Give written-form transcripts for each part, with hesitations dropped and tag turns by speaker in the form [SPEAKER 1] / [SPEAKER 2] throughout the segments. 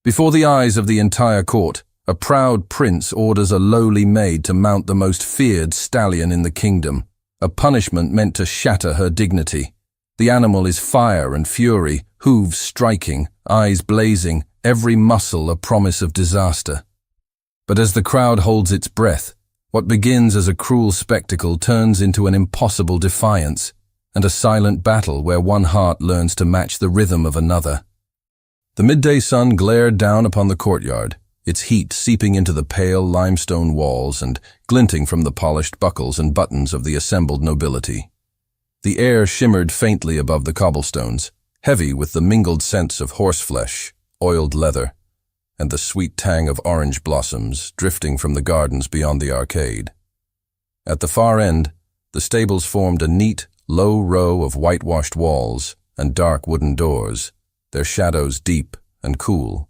[SPEAKER 1] Before the eyes of the entire court, a proud prince orders a lowly maid to mount the most feared stallion in the kingdom, a punishment meant to shatter her dignity. The animal is fire and fury, hooves striking, eyes blazing, every muscle a promise of disaster. But as the crowd holds its breath, what begins as a cruel spectacle turns into an impossible defiance, and a silent battle where one heart learns to match the rhythm of another. The midday sun glared down upon the courtyard, its heat seeping into the pale limestone walls and glinting from the polished buckles and buttons of the assembled nobility. The air shimmered faintly above the cobblestones, heavy with the mingled scents of horseflesh, oiled leather, and the sweet tang of orange blossoms drifting from the gardens beyond the arcade. At the far end, the stables formed a neat, low row of whitewashed walls and dark wooden doors, their shadows deep and cool.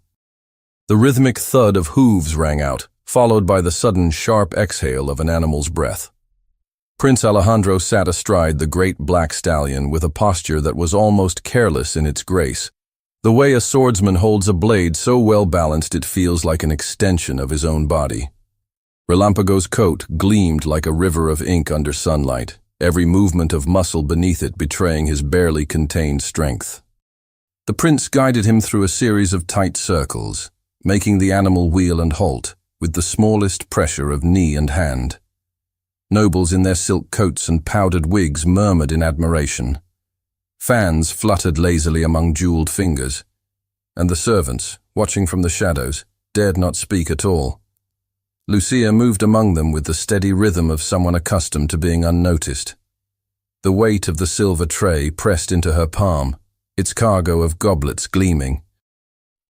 [SPEAKER 1] The rhythmic thud of hooves rang out, followed by the sudden sharp exhale of an animal's breath. Prince Alejandro sat astride the great black stallion with a posture that was almost careless in its grace, the way a swordsman holds a blade so well balanced it feels like an extension of his own body. Relampago's coat gleamed like a river of ink under sunlight, every movement of muscle beneath it betraying his barely contained strength. The prince guided him through a series of tight circles, making the animal wheel and halt, with the smallest pressure of knee and hand. Nobles in their silk coats and powdered wigs murmured in admiration. Fans fluttered lazily among jeweled fingers, and the servants, watching from the shadows, dared not speak at all. Lucia moved among them with the steady rhythm of someone accustomed to being unnoticed. The weight of the silver tray pressed into her palm, its cargo of goblets gleaming.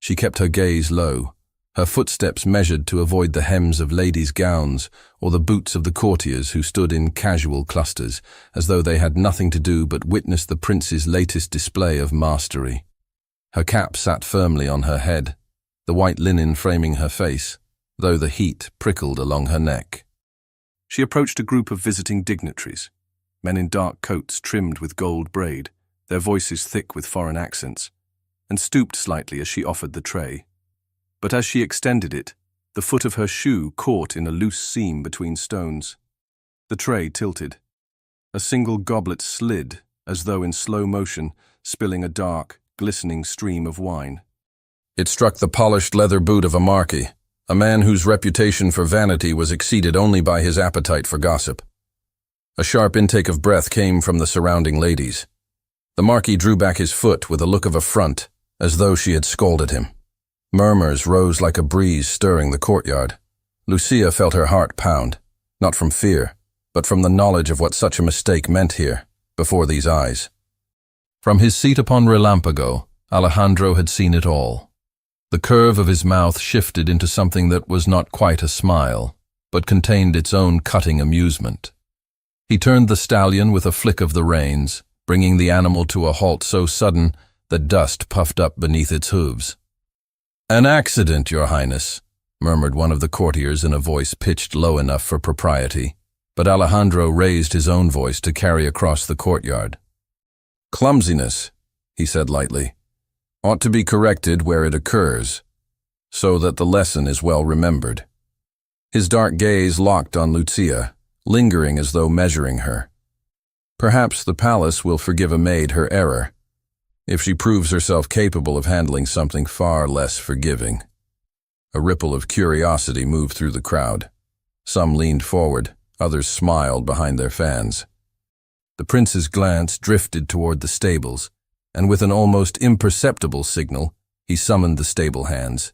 [SPEAKER 1] She kept her gaze low, her footsteps measured to avoid the hems of ladies' gowns or the boots of the courtiers who stood in casual clusters, as though they had nothing to do but witness the prince's latest display of mastery. Her cap sat firmly on her head, the white linen framing her face, though the heat prickled along her neck. She approached a group of visiting dignitaries, men in dark coats trimmed with gold braid, their voices thick with foreign accents, and stooped slightly as she offered the tray. But as she extended it, the foot of her shoe caught in a loose seam between stones. The tray tilted. A single goblet slid, as though in slow motion, spilling a dark, glistening stream of wine. It struck the polished leather boot of a marquis, a man whose reputation for vanity was exceeded only by his appetite for gossip. A sharp intake of breath came from the surrounding ladies. The marquis drew back his foot with a look of affront, as though she had scolded him. Murmurs rose like a breeze stirring the courtyard. Lucia felt her heart pound, not from fear, but from the knowledge of what such a mistake meant here, before these eyes. From his seat upon Relampago, Alejandro had seen it all. The curve of his mouth shifted into something that was not quite a smile, but contained its own cutting amusement. He turned the stallion with a flick of the reins, bringing the animal to a halt so sudden that dust puffed up beneath its hooves. "An accident, Your Highness," murmured one of the courtiers in a voice pitched low enough for propriety, but Alejandro raised his own voice to carry across the courtyard. "Clumsiness," he said lightly, "ought to be corrected where it occurs, so that the lesson is well remembered." His dark gaze locked on Lucia, lingering as though measuring her. Perhaps the palace will forgive a maid her error, if she proves herself capable of handling something far less forgiving. A ripple of curiosity moved through the crowd. Some leaned forward, others smiled behind their fans. The prince's glance drifted toward the stables, and with an almost imperceptible signal, he summoned the stable hands.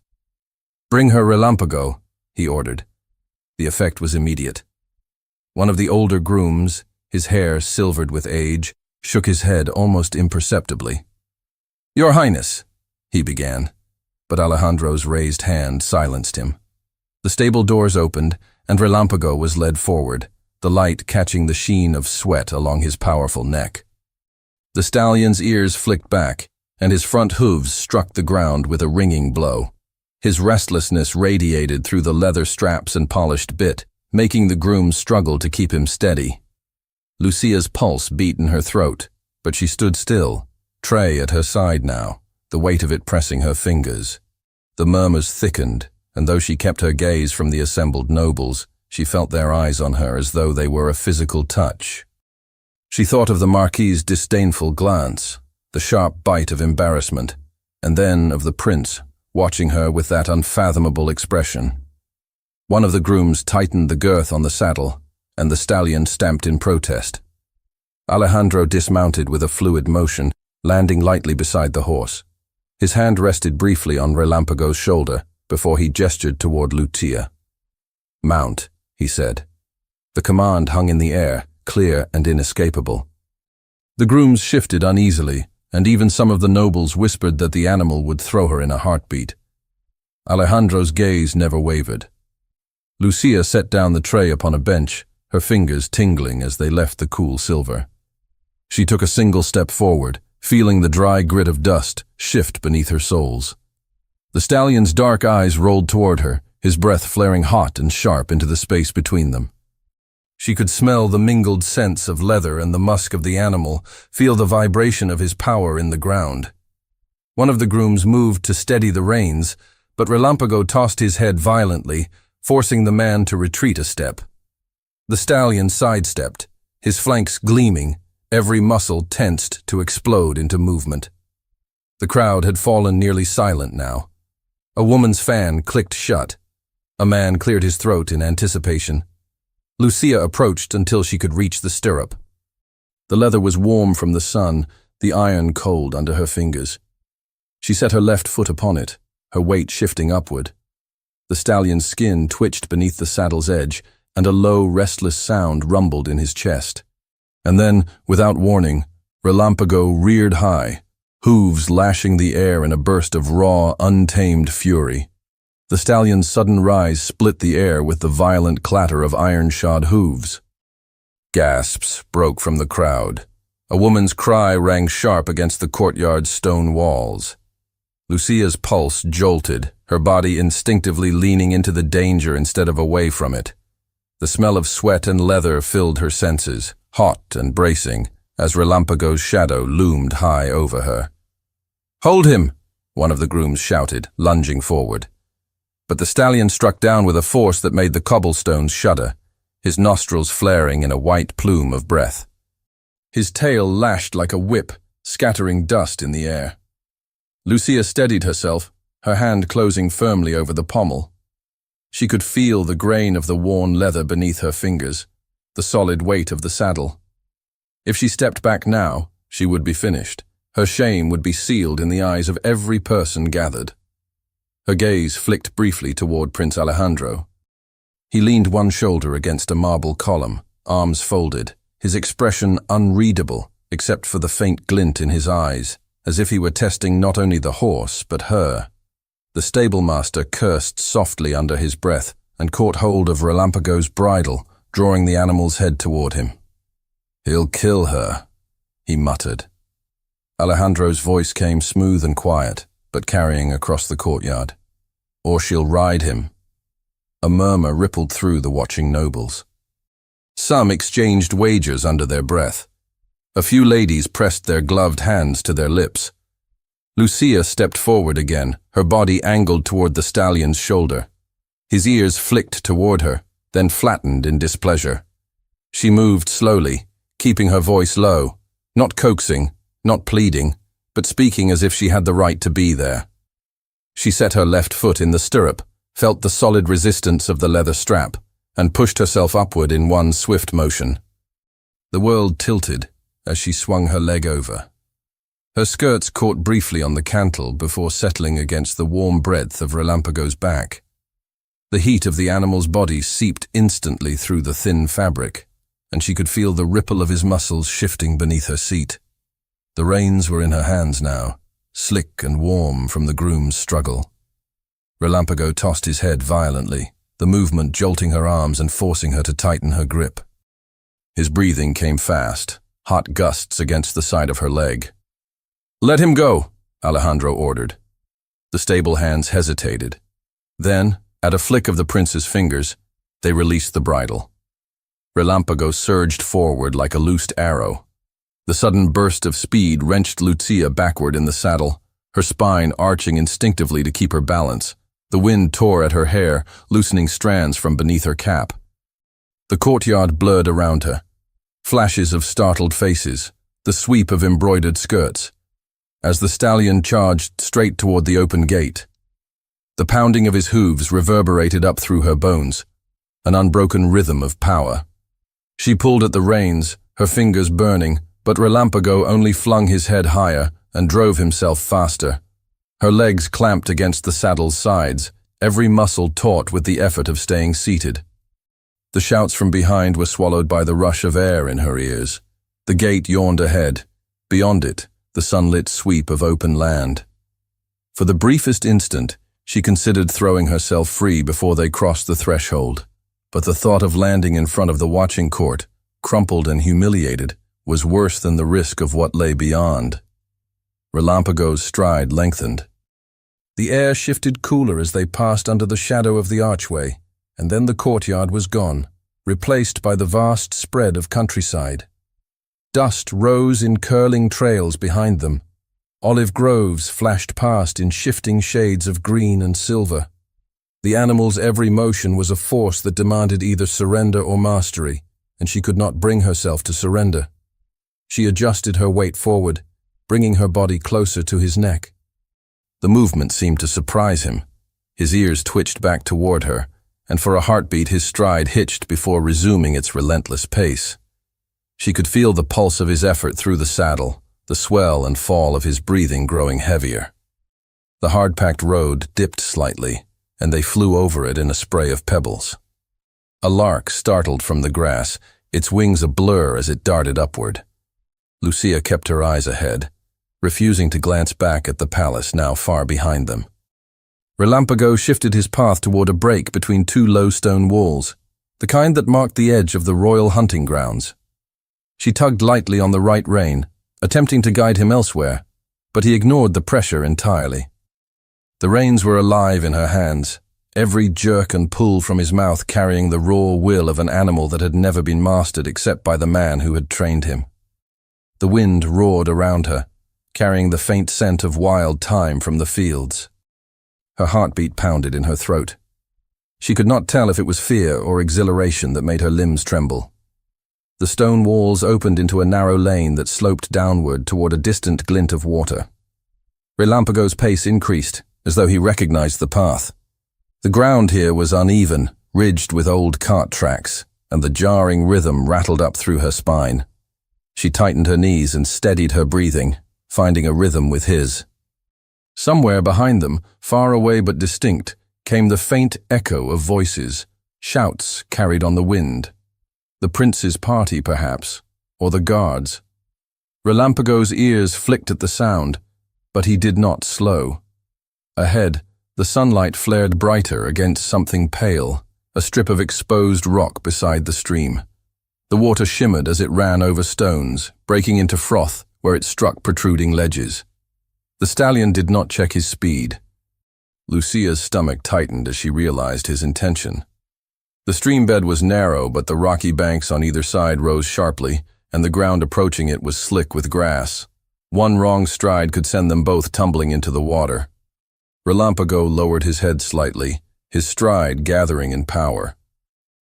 [SPEAKER 1] "Bring her Relampago," he ordered. The effect was immediate. One of the older grooms, his hair silvered with age, shook his head almost imperceptibly. "Your Highness," he began, but Alejandro's raised hand silenced him. The stable doors opened, and Relampago was led forward, the light catching the sheen of sweat along his powerful neck. The stallion's ears flicked back, and his front hooves struck the ground with a ringing blow. His restlessness radiated through the leather straps and polished bit, making the groom struggle to keep him steady. Lucia's pulse beat in her throat, but she stood still, tray at her side now, the weight of it pressing her fingers. The murmurs thickened, and though she kept her gaze from the assembled nobles, she felt their eyes on her as though they were a physical touch. She thought of the Marquis's disdainful glance, the sharp bite of embarrassment, and then of the prince, watching her with that unfathomable expression. One of the grooms tightened the girth on the saddle, and the stallion stamped in protest. Alejandro dismounted with a fluid motion, landing lightly beside the horse. His hand rested briefly on Relampago's shoulder before he gestured toward Lucia. "Mount," he said. The command hung in the air, clear and inescapable. The grooms shifted uneasily, and even some of the nobles whispered that the animal would throw her in a heartbeat. Alejandro's gaze never wavered. Lucia set down the tray upon a bench, her fingers tingling as they left the cool silver. She took a single step forward, feeling the dry grit of dust shift beneath her soles. The stallion's dark eyes rolled toward her, his breath flaring hot and sharp into the space between them. She could smell the mingled scents of leather and the musk of the animal, feel the vibration of his power in the ground. One of the grooms moved to steady the reins, but Relampago tossed his head violently, forcing the man to retreat a step. The stallion sidestepped, his flanks gleaming, every muscle tensed to explode into movement. The crowd had fallen nearly silent now. A woman's fan clicked shut. A man cleared his throat in anticipation. Lucia approached until she could reach the stirrup. The leather was warm from the sun, the iron cold under her fingers. She set her left foot upon it, her weight shifting upward. The stallion's skin twitched beneath the saddle's edge, and a low, restless sound rumbled in his chest. And then, without warning, Relampago reared high, hooves lashing the air in a burst of raw, untamed fury. The stallion's sudden rise split the air with the violent clatter of iron-shod hooves. Gasps broke from the crowd. A woman's cry rang sharp against the courtyard's stone walls. Lucia's pulse jolted, her body instinctively leaning into the danger instead of away from it. The smell of sweat and leather filled her senses, hot and bracing, as Relampago's shadow loomed high over her. "Hold him!" one of the grooms shouted, lunging forward. But the stallion struck down with a force that made the cobblestones shudder, his nostrils flaring in a white plume of breath. His tail lashed like a whip, scattering dust in the air. Lucia steadied herself, her hand closing firmly over the pommel. She could feel the grain of the worn leather beneath her fingers, the solid weight of the saddle. If she stepped back now, she would be finished. Her shame would be sealed in the eyes of every person gathered. Her gaze flicked briefly toward Prince Alejandro. He leaned one shoulder against a marble column, arms folded, his expression unreadable except for the faint glint in his eyes, as if he were testing not only the horse but her. The stablemaster cursed softly under his breath and caught hold of Relampago's bridle, drawing the animal's head toward him. "He'll kill her," he muttered. Alejandro's voice came smooth and quiet, but carrying across the courtyard. "Or she'll ride him." A murmur rippled through the watching nobles. Some exchanged wagers under their breath. A few ladies pressed their gloved hands to their lips. Lucia stepped forward again, her body angled toward the stallion's shoulder. His ears flicked toward her, then flattened in displeasure. She moved slowly, keeping her voice low, not coaxing, not pleading, but speaking as if she had the right to be there. She set her left foot in the stirrup, felt the solid resistance of the leather strap, and pushed herself upward in one swift motion. The world tilted as she swung her leg over. Her skirts caught briefly on the cantle before settling against the warm breadth of Relampago's back. The heat of the animal's body seeped instantly through the thin fabric, and she could feel the ripple of his muscles shifting beneath her seat. The reins were in her hands now, slick and warm from the groom's struggle. Relampago tossed his head violently, the movement jolting her arms and forcing her to tighten her grip. His breathing came fast, hot gusts against the side of her leg. "Let him go," Alejandro ordered. The stable hands hesitated. Then, at a flick of the prince's fingers, they released the bridle. Relampago surged forward like a loosed arrow. The sudden burst of speed wrenched Lucia backward in the saddle, her spine arching instinctively to keep her balance. The wind tore at her hair, loosening strands from beneath her cap. The courtyard blurred around her. Flashes of startled faces, the sweep of embroidered skirts, as the stallion charged straight toward the open gate. The pounding of his hooves reverberated up through her bones, an unbroken rhythm of power. She pulled at the reins, her fingers burning, but Relampago only flung his head higher and drove himself faster. Her legs clamped against the saddle's sides, every muscle taut with the effort of staying seated. The shouts from behind were swallowed by the rush of air in her ears. The gate yawned ahead. Beyond it, the sunlit sweep of open land. For the briefest instant, she considered throwing herself free before they crossed the threshold, but the thought of landing in front of the watching court, crumpled and humiliated, was worse than the risk of what lay beyond. Relampago's stride lengthened. The air shifted cooler as they passed under the shadow of the archway, and then the courtyard was gone, replaced by the vast spread of countryside. Dust rose in curling trails behind them. Olive groves flashed past in shifting shades of green and silver. The animal's every motion was a force that demanded either surrender or mastery, and she could not bring herself to surrender. She adjusted her weight forward, bringing her body closer to his neck. The movement seemed to surprise him. His ears twitched back toward her, and for a heartbeat his stride hitched before resuming its relentless pace. She could feel the pulse of his effort through the saddle, the swell and fall of his breathing growing heavier. The hard-packed road dipped slightly, and they flew over it in a spray of pebbles. A lark startled from the grass, its wings a blur as it darted upward. Lucia kept her eyes ahead, refusing to glance back at the palace now far behind them. Relampago shifted his path toward a break between two low stone walls, the kind that marked the edge of the royal hunting grounds. She tugged lightly on the right rein, attempting to guide him elsewhere, but he ignored the pressure entirely. The reins were alive in her hands, every jerk and pull from his mouth carrying the raw will of an animal that had never been mastered except by the man who had trained him. The wind roared around her, carrying the faint scent of wild thyme from the fields. Her heartbeat pounded in her throat. She could not tell if it was fear or exhilaration that made her limbs tremble. The stone walls opened into a narrow lane that sloped downward toward a distant glint of water. Relampago's pace increased, as though he recognized the path. The ground here was uneven, ridged with old cart tracks, and the jarring rhythm rattled up through her spine. She tightened her knees and steadied her breathing, finding a rhythm with his. Somewhere behind them, far away but distinct, came the faint echo of voices, shouts carried on the wind. The prince's party, perhaps, or the guards. Relampago's ears flicked at the sound, but he did not slow. Ahead, the sunlight flared brighter against something pale, a strip of exposed rock beside the stream. The water shimmered as it ran over stones, breaking into froth where it struck protruding ledges. The stallion did not check his speed. Lucia's stomach tightened as she realized his intention. The stream bed was narrow, but the rocky banks on either side rose sharply, and the ground approaching it was slick with grass. One wrong stride could send them both tumbling into the water. Relampago lowered his head slightly, his stride gathering in power.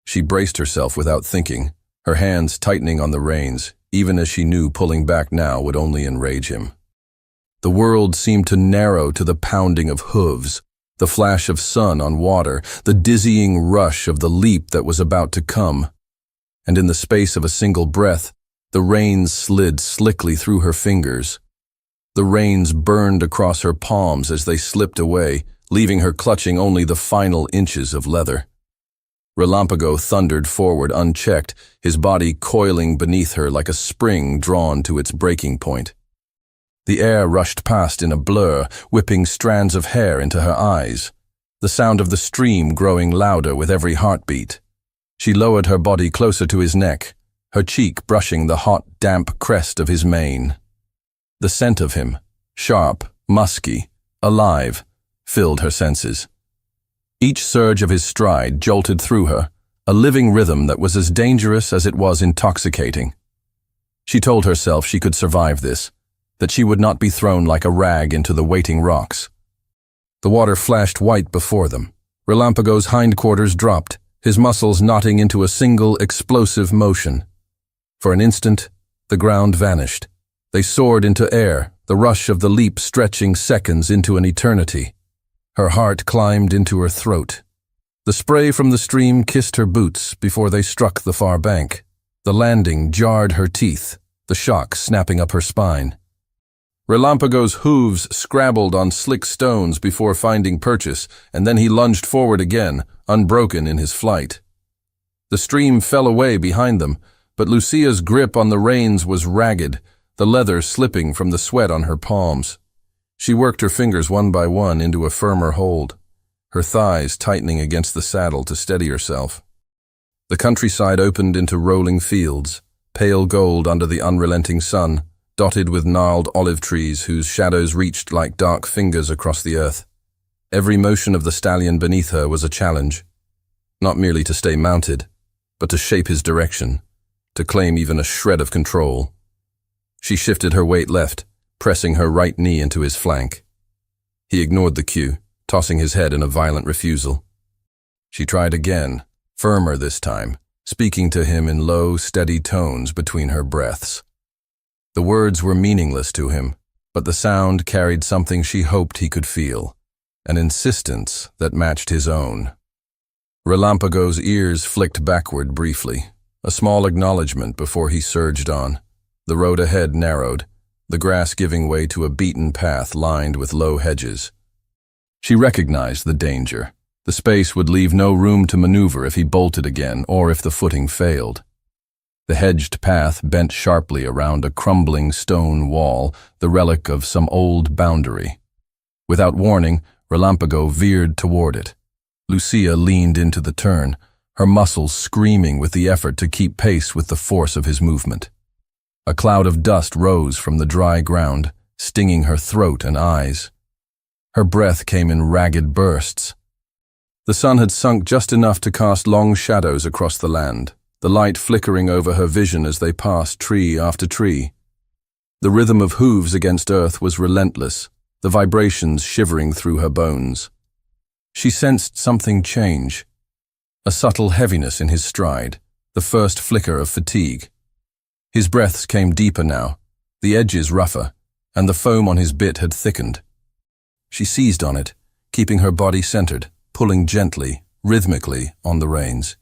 [SPEAKER 1] She braced herself without thinking, her hands tightening on the reins, even as she knew pulling back now would only enrage him. The world seemed to narrow to the pounding of hooves, the flash of sun on water, the dizzying rush of the leap that was about to come. And in the space of a single breath, the reins slid slickly through her fingers. The reins burned across her palms as they slipped away, leaving her clutching only the final inches of leather. Relampago thundered forward unchecked, his body coiling beneath her like a spring drawn to its breaking point. The air rushed past in a blur, whipping strands of hair into her eyes, the sound of the stream growing louder with every heartbeat. She lowered her body closer to his neck, her cheek brushing the hot, damp crest of his mane. The scent of him, sharp, musky, alive, filled her senses. Each surge of his stride jolted through her, a living rhythm that was as dangerous as it was intoxicating. She told herself she could survive this, that she would not be thrown like a rag into the waiting rocks. The water flashed white before them. Relampago's hindquarters dropped, his muscles knotting into a single explosive motion. For an instant, the ground vanished. They soared into air, the rush of the leap stretching seconds into an eternity. Her heart climbed into her throat. The spray from the stream kissed her boots before they struck the far bank. The landing jarred her teeth, the shock snapping up her spine. Relampago's hooves scrabbled on slick stones before finding purchase, and then he lunged forward again, unbroken in his flight. The stream fell away behind them, but Lucia's grip on the reins was ragged, the leather slipping from the sweat on her palms. She worked her fingers one by one into a firmer hold, her thighs tightening against the saddle to steady herself. The countryside opened into rolling fields, pale gold under the unrelenting sun, dotted with gnarled olive trees whose shadows reached like dark fingers across the earth. Every motion of the stallion beneath her was a challenge, not merely to stay mounted, but to shape his direction, to claim even a shred of control. She shifted her weight left, pressing her right knee into his flank. He ignored the cue, tossing his head in a violent refusal. She tried again, firmer this time, speaking to him in low, steady tones between her breaths. The words were meaningless to him, but the sound carried something she hoped he could feel, an insistence that matched his own. Relampago's ears flicked backward briefly, a small acknowledgement before he surged on. The road ahead narrowed, the grass giving way to a beaten path lined with low hedges. She recognized the danger. The space would leave no room to maneuver if he bolted again or if the footing failed. The hedged path bent sharply around a crumbling stone wall, the relic of some old boundary. Without warning, Relampago veered toward it. Lucia leaned into the turn, her muscles screaming with the effort to keep pace with the force of his movement. A cloud of dust rose from the dry ground, stinging her throat and eyes. Her breath came in ragged bursts. The sun had sunk just enough to cast long shadows across the land, the light flickering over her vision as they passed tree after tree. The rhythm of hooves against earth was relentless, the vibrations shivering through her bones. She sensed something change, a subtle heaviness in his stride, the first flicker of fatigue. His breaths came deeper now, the edges rougher, and the foam on his bit had thickened. She seized on it, keeping her body centered, pulling gently, rhythmically on the reins.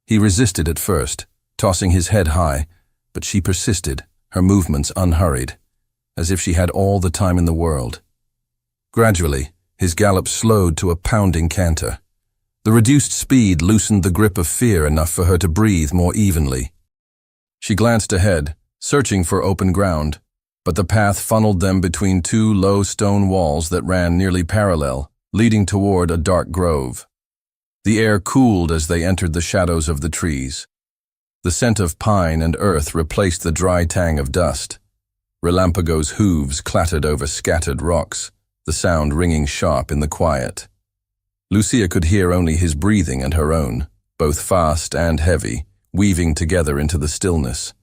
[SPEAKER 1] He resisted at first, tossing his head high, but she persisted, her movements unhurried, as if she had all the time in the world. Gradually, his gallop slowed to a pounding canter. The reduced speed loosened the grip of fear enough for her to breathe more evenly. She glanced ahead, searching for open ground, but the path funneled them between two low stone walls that ran nearly parallel, leading toward a dark grove. The air cooled as they entered the shadows of the trees. The scent of pine and earth replaced the dry tang of dust. Relampago's hooves clattered over scattered rocks, the sound ringing sharp in the quiet. Lucia could hear only his breathing and her own, both fast and heavy, weaving together into the stillness.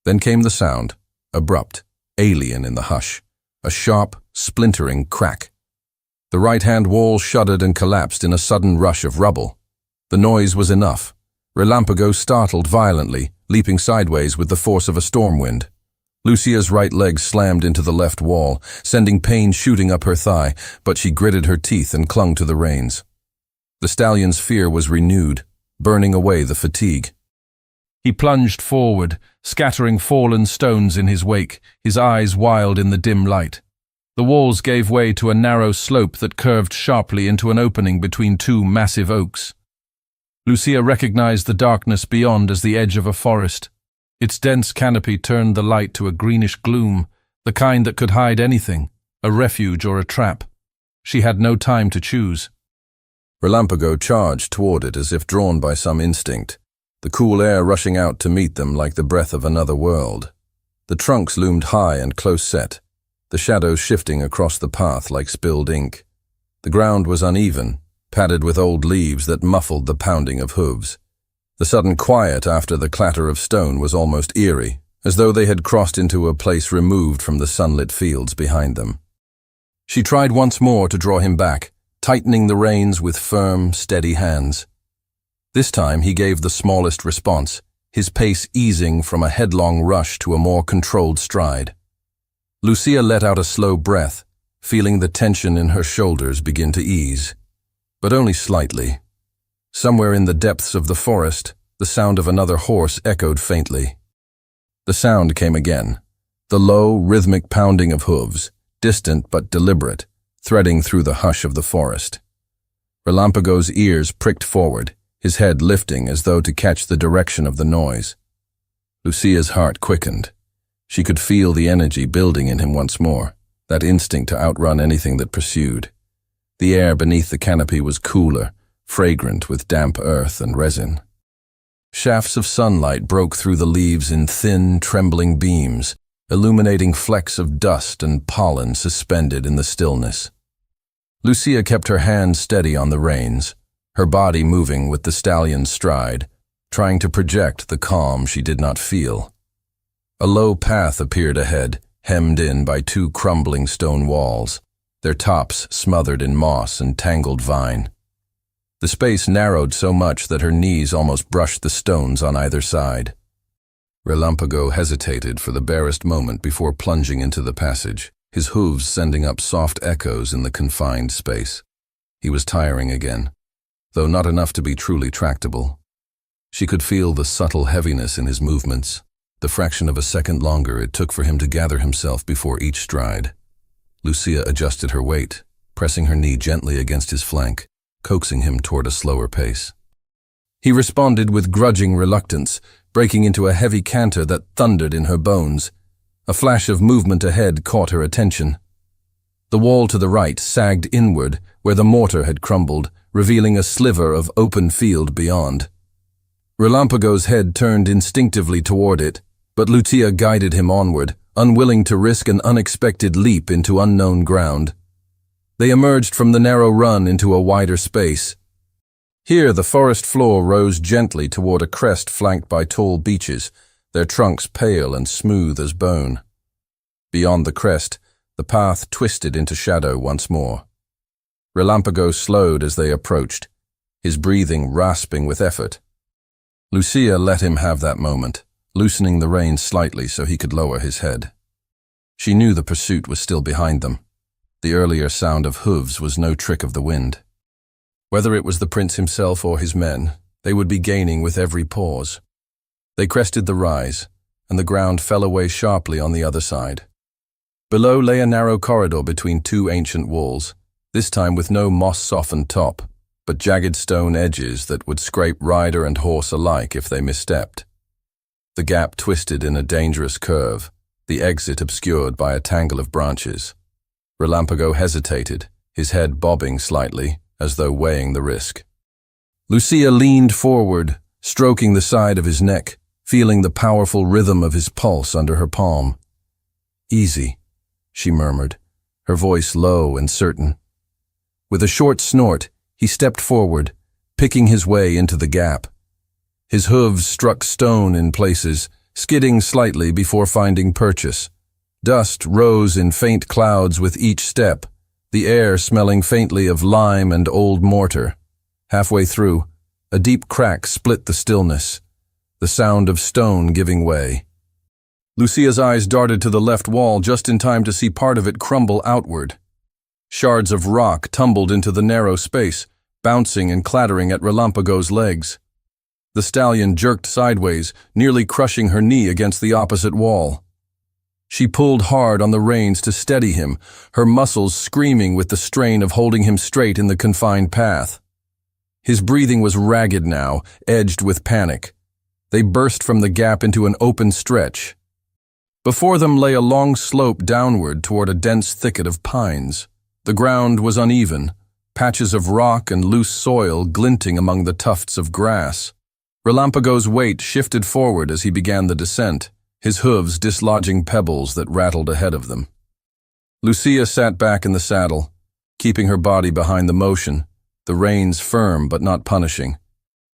[SPEAKER 1] Then came the sound, abrupt, alien in the hush, a sharp, splintering crack. The right-hand wall shuddered and collapsed in a sudden rush of rubble. The noise was enough. Relampago startled violently, leaping sideways with the force of a storm wind. Lucia's right leg slammed into the left wall, sending pain shooting up her thigh, but she gritted her teeth and clung to the reins. The stallion's fear was renewed, burning away the fatigue. He plunged forward, scattering fallen stones in his wake, his eyes wild in the dim light. The walls gave way to a narrow slope that curved sharply into an opening between two massive oaks. Lucia recognized the darkness beyond as the edge of a forest. Its dense canopy turned the light to a greenish gloom, the kind that could hide anything, a refuge or a trap. She had no time to choose. Relampago charged toward it as if drawn by some instinct, the cool air rushing out to meet them like the breath of another world. The trunks loomed high and close-set, the shadows shifting across the path like spilled ink. The ground was uneven, padded with old leaves that muffled the pounding of hooves. The sudden quiet after the clatter of stone was almost eerie, as though they had crossed into a place removed from the sunlit fields behind them. She tried once more to draw him back, tightening the reins with firm, steady hands. This time he gave the smallest response, his pace easing from a headlong rush to a more controlled stride. Lucia let out a slow breath, feeling the tension in her shoulders begin to ease, but only slightly. Somewhere in the depths of the forest, the sound of another horse echoed faintly. The sound came again, the low, rhythmic pounding of hooves, distant but deliberate, threading through the hush of the forest. Relampago's ears pricked forward, his head lifting as though to catch the direction of the noise. Lucia's heart quickened. She could feel the energy building in him once more, that instinct to outrun anything that pursued. The air beneath the canopy was cooler, fragrant with damp earth and resin. Shafts of sunlight broke through the leaves in thin, trembling beams, illuminating flecks of dust and pollen suspended in the stillness. Lucia kept her hands steady on the reins, her body moving with the stallion's stride, trying to project the calm she did not feel. A low path appeared ahead, hemmed in by two crumbling stone walls, their tops smothered in moss and tangled vine. The space narrowed so much that her knees almost brushed the stones on either side. Relampago hesitated for the barest moment before plunging into the passage, his hooves sending up soft echoes in the confined space. He was tiring again, though not enough to be truly tractable. She could feel the subtle heaviness in his movements, the fraction of a second longer it took for him to gather himself before each stride. Lucia adjusted her weight, pressing her knee gently against his flank, coaxing him toward a slower pace. He responded with grudging reluctance, breaking into a heavy canter that thundered in her bones. A flash of movement ahead caught her attention. The wall to the right sagged inward where the mortar had crumbled, revealing a sliver of open field beyond. Relampago's head turned instinctively toward it, but Lucia guided him onward, unwilling to risk an unexpected leap into unknown ground. They emerged from the narrow run into a wider space. Here the forest floor rose gently toward a crest flanked by tall beeches, their trunks pale and smooth as bone. Beyond the crest, the path twisted into shadow once more. Relampago slowed as they approached, his breathing rasping with effort. Lucia let him have that moment, loosening the reins slightly so he could lower his head. She knew the pursuit was still behind them. The earlier sound of hooves was no trick of the wind. Whether it was the prince himself or his men, they would be gaining with every pause. They crested the rise, and the ground fell away sharply on the other side. Below lay a narrow corridor between two ancient walls, this time with no moss-softened top, but jagged stone edges that would scrape rider and horse alike if they misstepped. The gap twisted in a dangerous curve, the exit obscured by a tangle of branches. Relampago hesitated, his head bobbing slightly, as though weighing the risk. Lucia leaned forward, stroking the side of his neck, feeling the powerful rhythm of his pulse under her palm. "Easy," she murmured, her voice low and certain. With a short snort, he stepped forward, picking his way into the gap. His hooves struck stone in places, skidding slightly before finding purchase. Dust rose in faint clouds with each step, the air smelling faintly of lime and old mortar. Halfway through, a deep crack split the stillness, the sound of stone giving way. Lucia's eyes darted to the left wall just in time to see part of it crumble outward. Shards of rock tumbled into the narrow space, bouncing and clattering at Relampago's legs. The stallion jerked sideways, nearly crushing her knee against the opposite wall. She pulled hard on the reins to steady him, her muscles screaming with the strain of holding him straight in the confined path. His breathing was ragged now, edged with panic. They burst from the gap into an open stretch. Before them lay a long slope downward toward a dense thicket of pines. The ground was uneven, patches of rock and loose soil glinting among the tufts of grass. Relampago's weight shifted forward as he began the descent, his hooves dislodging pebbles that rattled ahead of them. Lucia sat back in the saddle, keeping her body behind the motion, the reins firm but not punishing.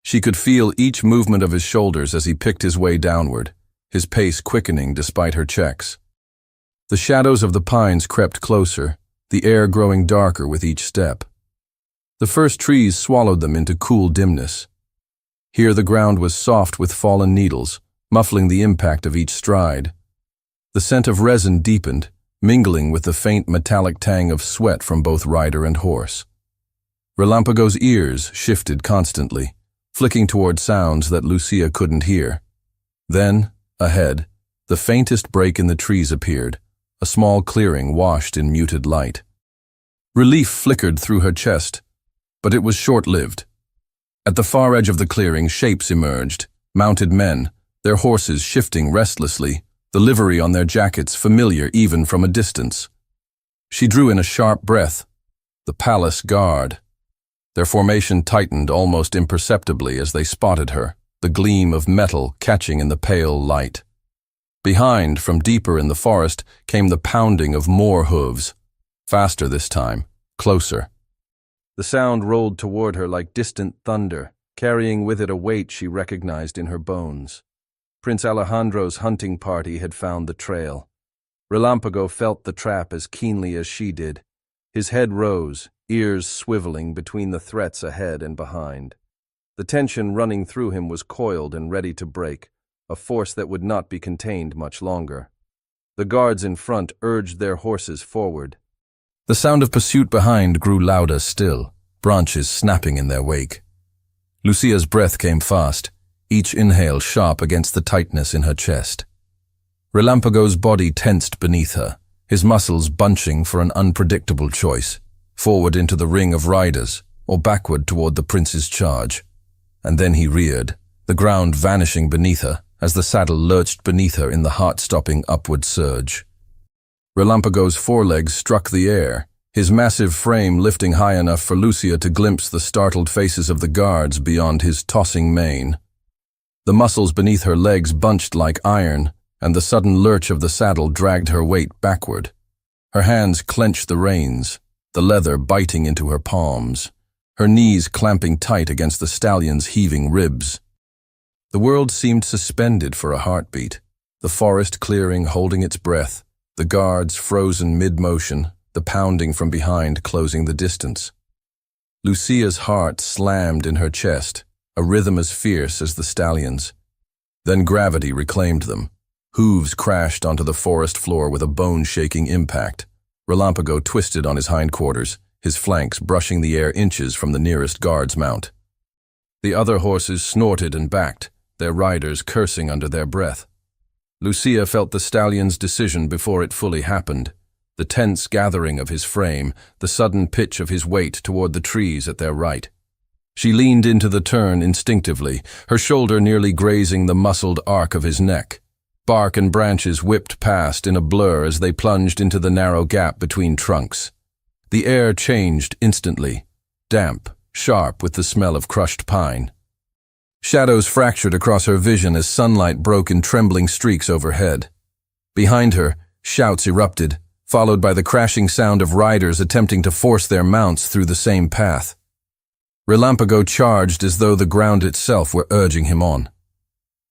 [SPEAKER 1] She could feel each movement of his shoulders as he picked his way downward, his pace quickening despite her checks. The shadows of the pines crept closer, the air growing darker with each step. The first trees swallowed them into cool dimness. Here the ground was soft with fallen needles, muffling the impact of each stride. The scent of resin deepened, mingling with the faint metallic tang of sweat from both rider and horse. Relampago's ears shifted constantly, flicking toward sounds that Lucia couldn't hear. Then, ahead, the faintest break in the trees appeared, a small clearing washed in muted light. Relief flickered through her chest, but it was short-lived. At the far edge of the clearing, shapes emerged, mounted men, their horses shifting restlessly, the livery on their jackets familiar even from a distance. She drew in a sharp breath. The palace guard. Their formation tightened almost imperceptibly as they spotted her, the gleam of metal catching in the pale light. Behind, from deeper in the forest, came the pounding of more hooves. Faster this time, closer. The sound rolled toward her like distant thunder, carrying with it a weight she recognized in her bones. Prince Alejandro's hunting party had found the trail. Relampago felt the trap as keenly as she did. His head rose, ears swiveling between the threats ahead and behind. The tension running through him was coiled and ready to break, a force that would not be contained much longer. The guards in front urged their horses forward. The sound of pursuit behind grew louder still, branches snapping in their wake. Lucia's breath came fast, each inhale sharp against the tightness in her chest. Relampago's body tensed beneath her, his muscles bunching for an unpredictable choice, forward into the ring of riders, or backward toward the prince's charge. And then he reared, the ground vanishing beneath her as the saddle lurched beneath her in the heart-stopping upward surge. Relampago's forelegs struck the air, his massive frame lifting high enough for Lucia to glimpse the startled faces of the guards beyond his tossing mane. The muscles beneath her legs bunched like iron, and the sudden lurch of the saddle dragged her weight backward. Her hands clenched the reins, the leather biting into her palms, her knees clamping tight against the stallion's heaving ribs. The world seemed suspended for a heartbeat, the forest clearing holding its breath, the guards frozen mid-motion, the pounding from behind closing the distance. Lucia's heart slammed in her chest, a rhythm as fierce as the stallion's. Then gravity reclaimed them. Hooves crashed onto the forest floor with a bone-shaking impact. Relampago twisted on his hindquarters, his flanks brushing the air inches from the nearest guard's mount. The other horses snorted and backed, their riders cursing under their breath. Lucia felt the stallion's decision before it fully happened, the tense gathering of his frame, the sudden pitch of his weight toward the trees at their right. She leaned into the turn instinctively, her shoulder nearly grazing the muscled arc of his neck. Bark and branches whipped past in a blur as they plunged into the narrow gap between trunks. The air changed instantly, damp, sharp with the smell of crushed pine. Shadows fractured across her vision as sunlight broke in trembling streaks overhead. Behind her, shouts erupted, followed by the crashing sound of riders attempting to force their mounts through the same path. Relampago charged as though the ground itself were urging him on.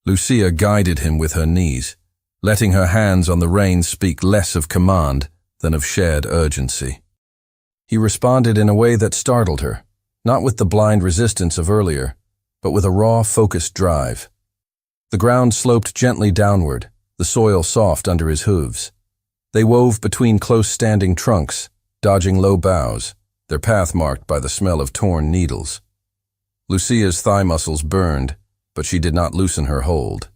[SPEAKER 1] Lucia guided him with her knees, letting her hands on the reins speak less of command than of shared urgency. He responded in a way that startled her, not with the blind resistance of earlier, but with a raw, focused drive. The ground sloped gently downward, the soil soft under his hooves. They wove between close-standing trunks, dodging low boughs, their path marked by the smell of torn needles. Lucia's thigh muscles burned, but she did not loosen her hold.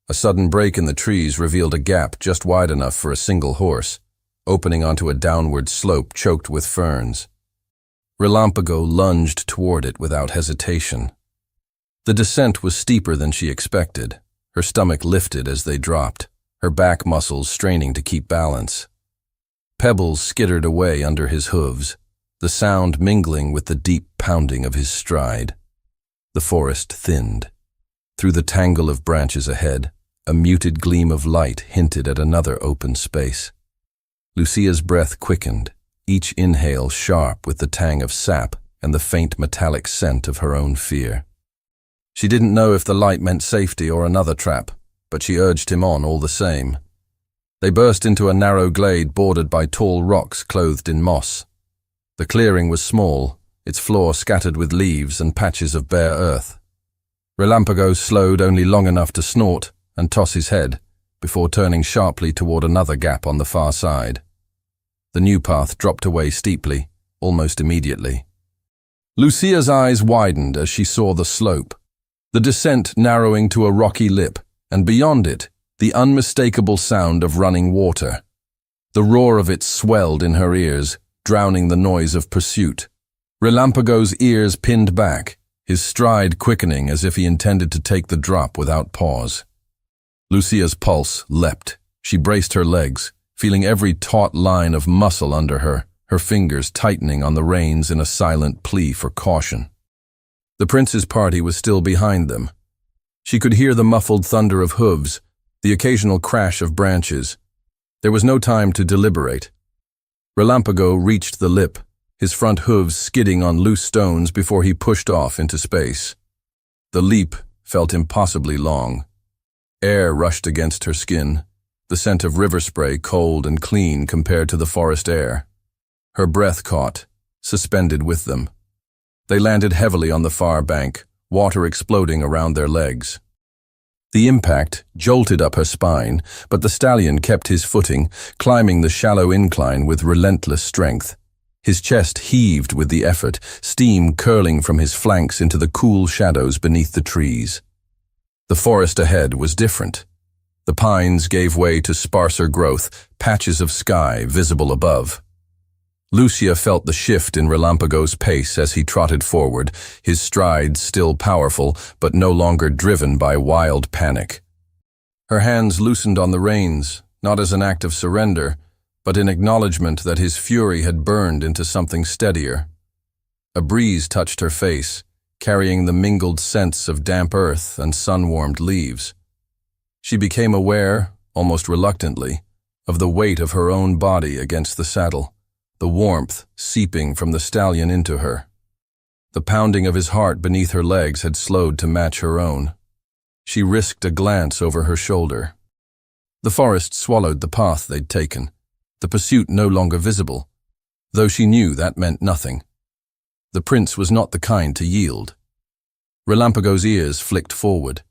[SPEAKER 1] A sudden break in the trees revealed a gap just wide enough for a single horse, opening onto a downward slope choked with ferns. Relampago lunged toward it without hesitation. The descent was steeper than she expected. Her stomach lifted as they dropped, her back muscles straining to keep balance. Pebbles skittered away under his hooves, the sound mingling with the deep pounding of his stride. The forest thinned. Through the tangle of branches ahead, a muted gleam of light hinted at another open space. Lucia's breath quickened, each inhale sharp with the tang of sap and the faint metallic scent of her own fear. She didn't know if the light meant safety or another trap, but she urged him on all the same. They burst into a narrow glade bordered by tall rocks clothed in moss. The clearing was small, its floor scattered with leaves and patches of bare earth. Relámpago slowed only long enough to snort and toss his head, before turning sharply toward another gap on the far side. The new path dropped away steeply, almost immediately. Lucia's eyes widened as she saw the slope, the descent narrowing to a rocky lip, and beyond it, the unmistakable sound of running water. The roar of it swelled in her ears, drowning the noise of pursuit. Relámpago's ears pinned back, his stride quickening as if he intended to take the drop without pause. Lucia's pulse leapt. She braced her legs, feeling every taut line of muscle under her, her fingers tightening on the reins in a silent plea for caution. The prince's party was still behind them. She could hear the muffled thunder of hooves, the occasional crash of branches. There was no time to deliberate. Relámpago reached the lip, his front hooves skidding on loose stones before he pushed off into space. The leap felt impossibly long. Air rushed against her skin, the scent of river spray cold and clean compared to the forest air. Her breath caught, suspended with them. They landed heavily on the far bank, water exploding around their legs. The impact jolted up her spine, but the stallion kept his footing, climbing the shallow incline with relentless strength. His chest heaved with the effort, steam curling from his flanks into the cool shadows beneath the trees. The forest ahead was different. The pines gave way to sparser growth, patches of sky visible above. Lucia felt the shift in Relámpago's pace as he trotted forward, his strides still powerful, but no longer driven by wild panic. Her hands loosened on the reins, not as an act of surrender, but in acknowledgement that his fury had burned into something steadier. A breeze touched her face, carrying the mingled scents of damp earth and sun-warmed leaves. She became aware, almost reluctantly, of the weight of her own body against the saddle, the warmth seeping from the stallion into her. The pounding of his heart beneath her legs had slowed to match her own. She risked a glance over her shoulder. The forest swallowed the path they'd taken, the pursuit no longer visible, though she knew that meant nothing. The prince was not the kind to yield. Relámpago's ears flicked forward.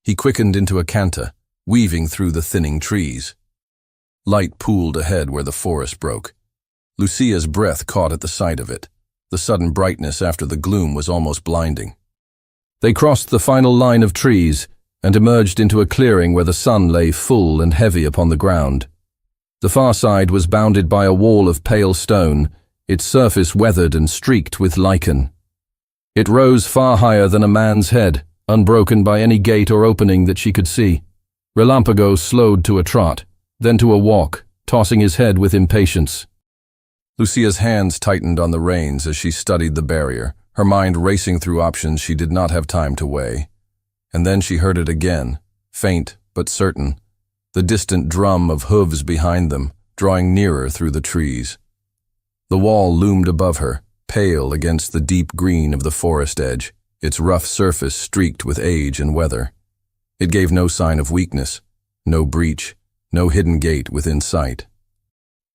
[SPEAKER 1] He quickened into a canter, weaving through the thinning trees. Light pooled ahead where the forest broke. Lucia's breath caught at the sight of it. The sudden brightness after the gloom was almost blinding. They crossed the final line of trees and emerged into a clearing where the sun lay full and heavy upon the ground. The far side was bounded by a wall of pale stone, its surface weathered and streaked with lichen. It rose far higher than a man's head, unbroken by any gate or opening that she could see. Relámpago slowed to a trot, then to a walk, tossing his head with impatience. Lucia's hands tightened on the reins as she studied the barrier, her mind racing through options she did not have time to weigh. And then she heard it again, faint but certain, the distant drum of hooves behind them, drawing nearer through the trees. The wall loomed above her, pale against the deep green of the forest edge, its rough surface streaked with age and weather. It gave no sign of weakness, no breach, no hidden gate within sight.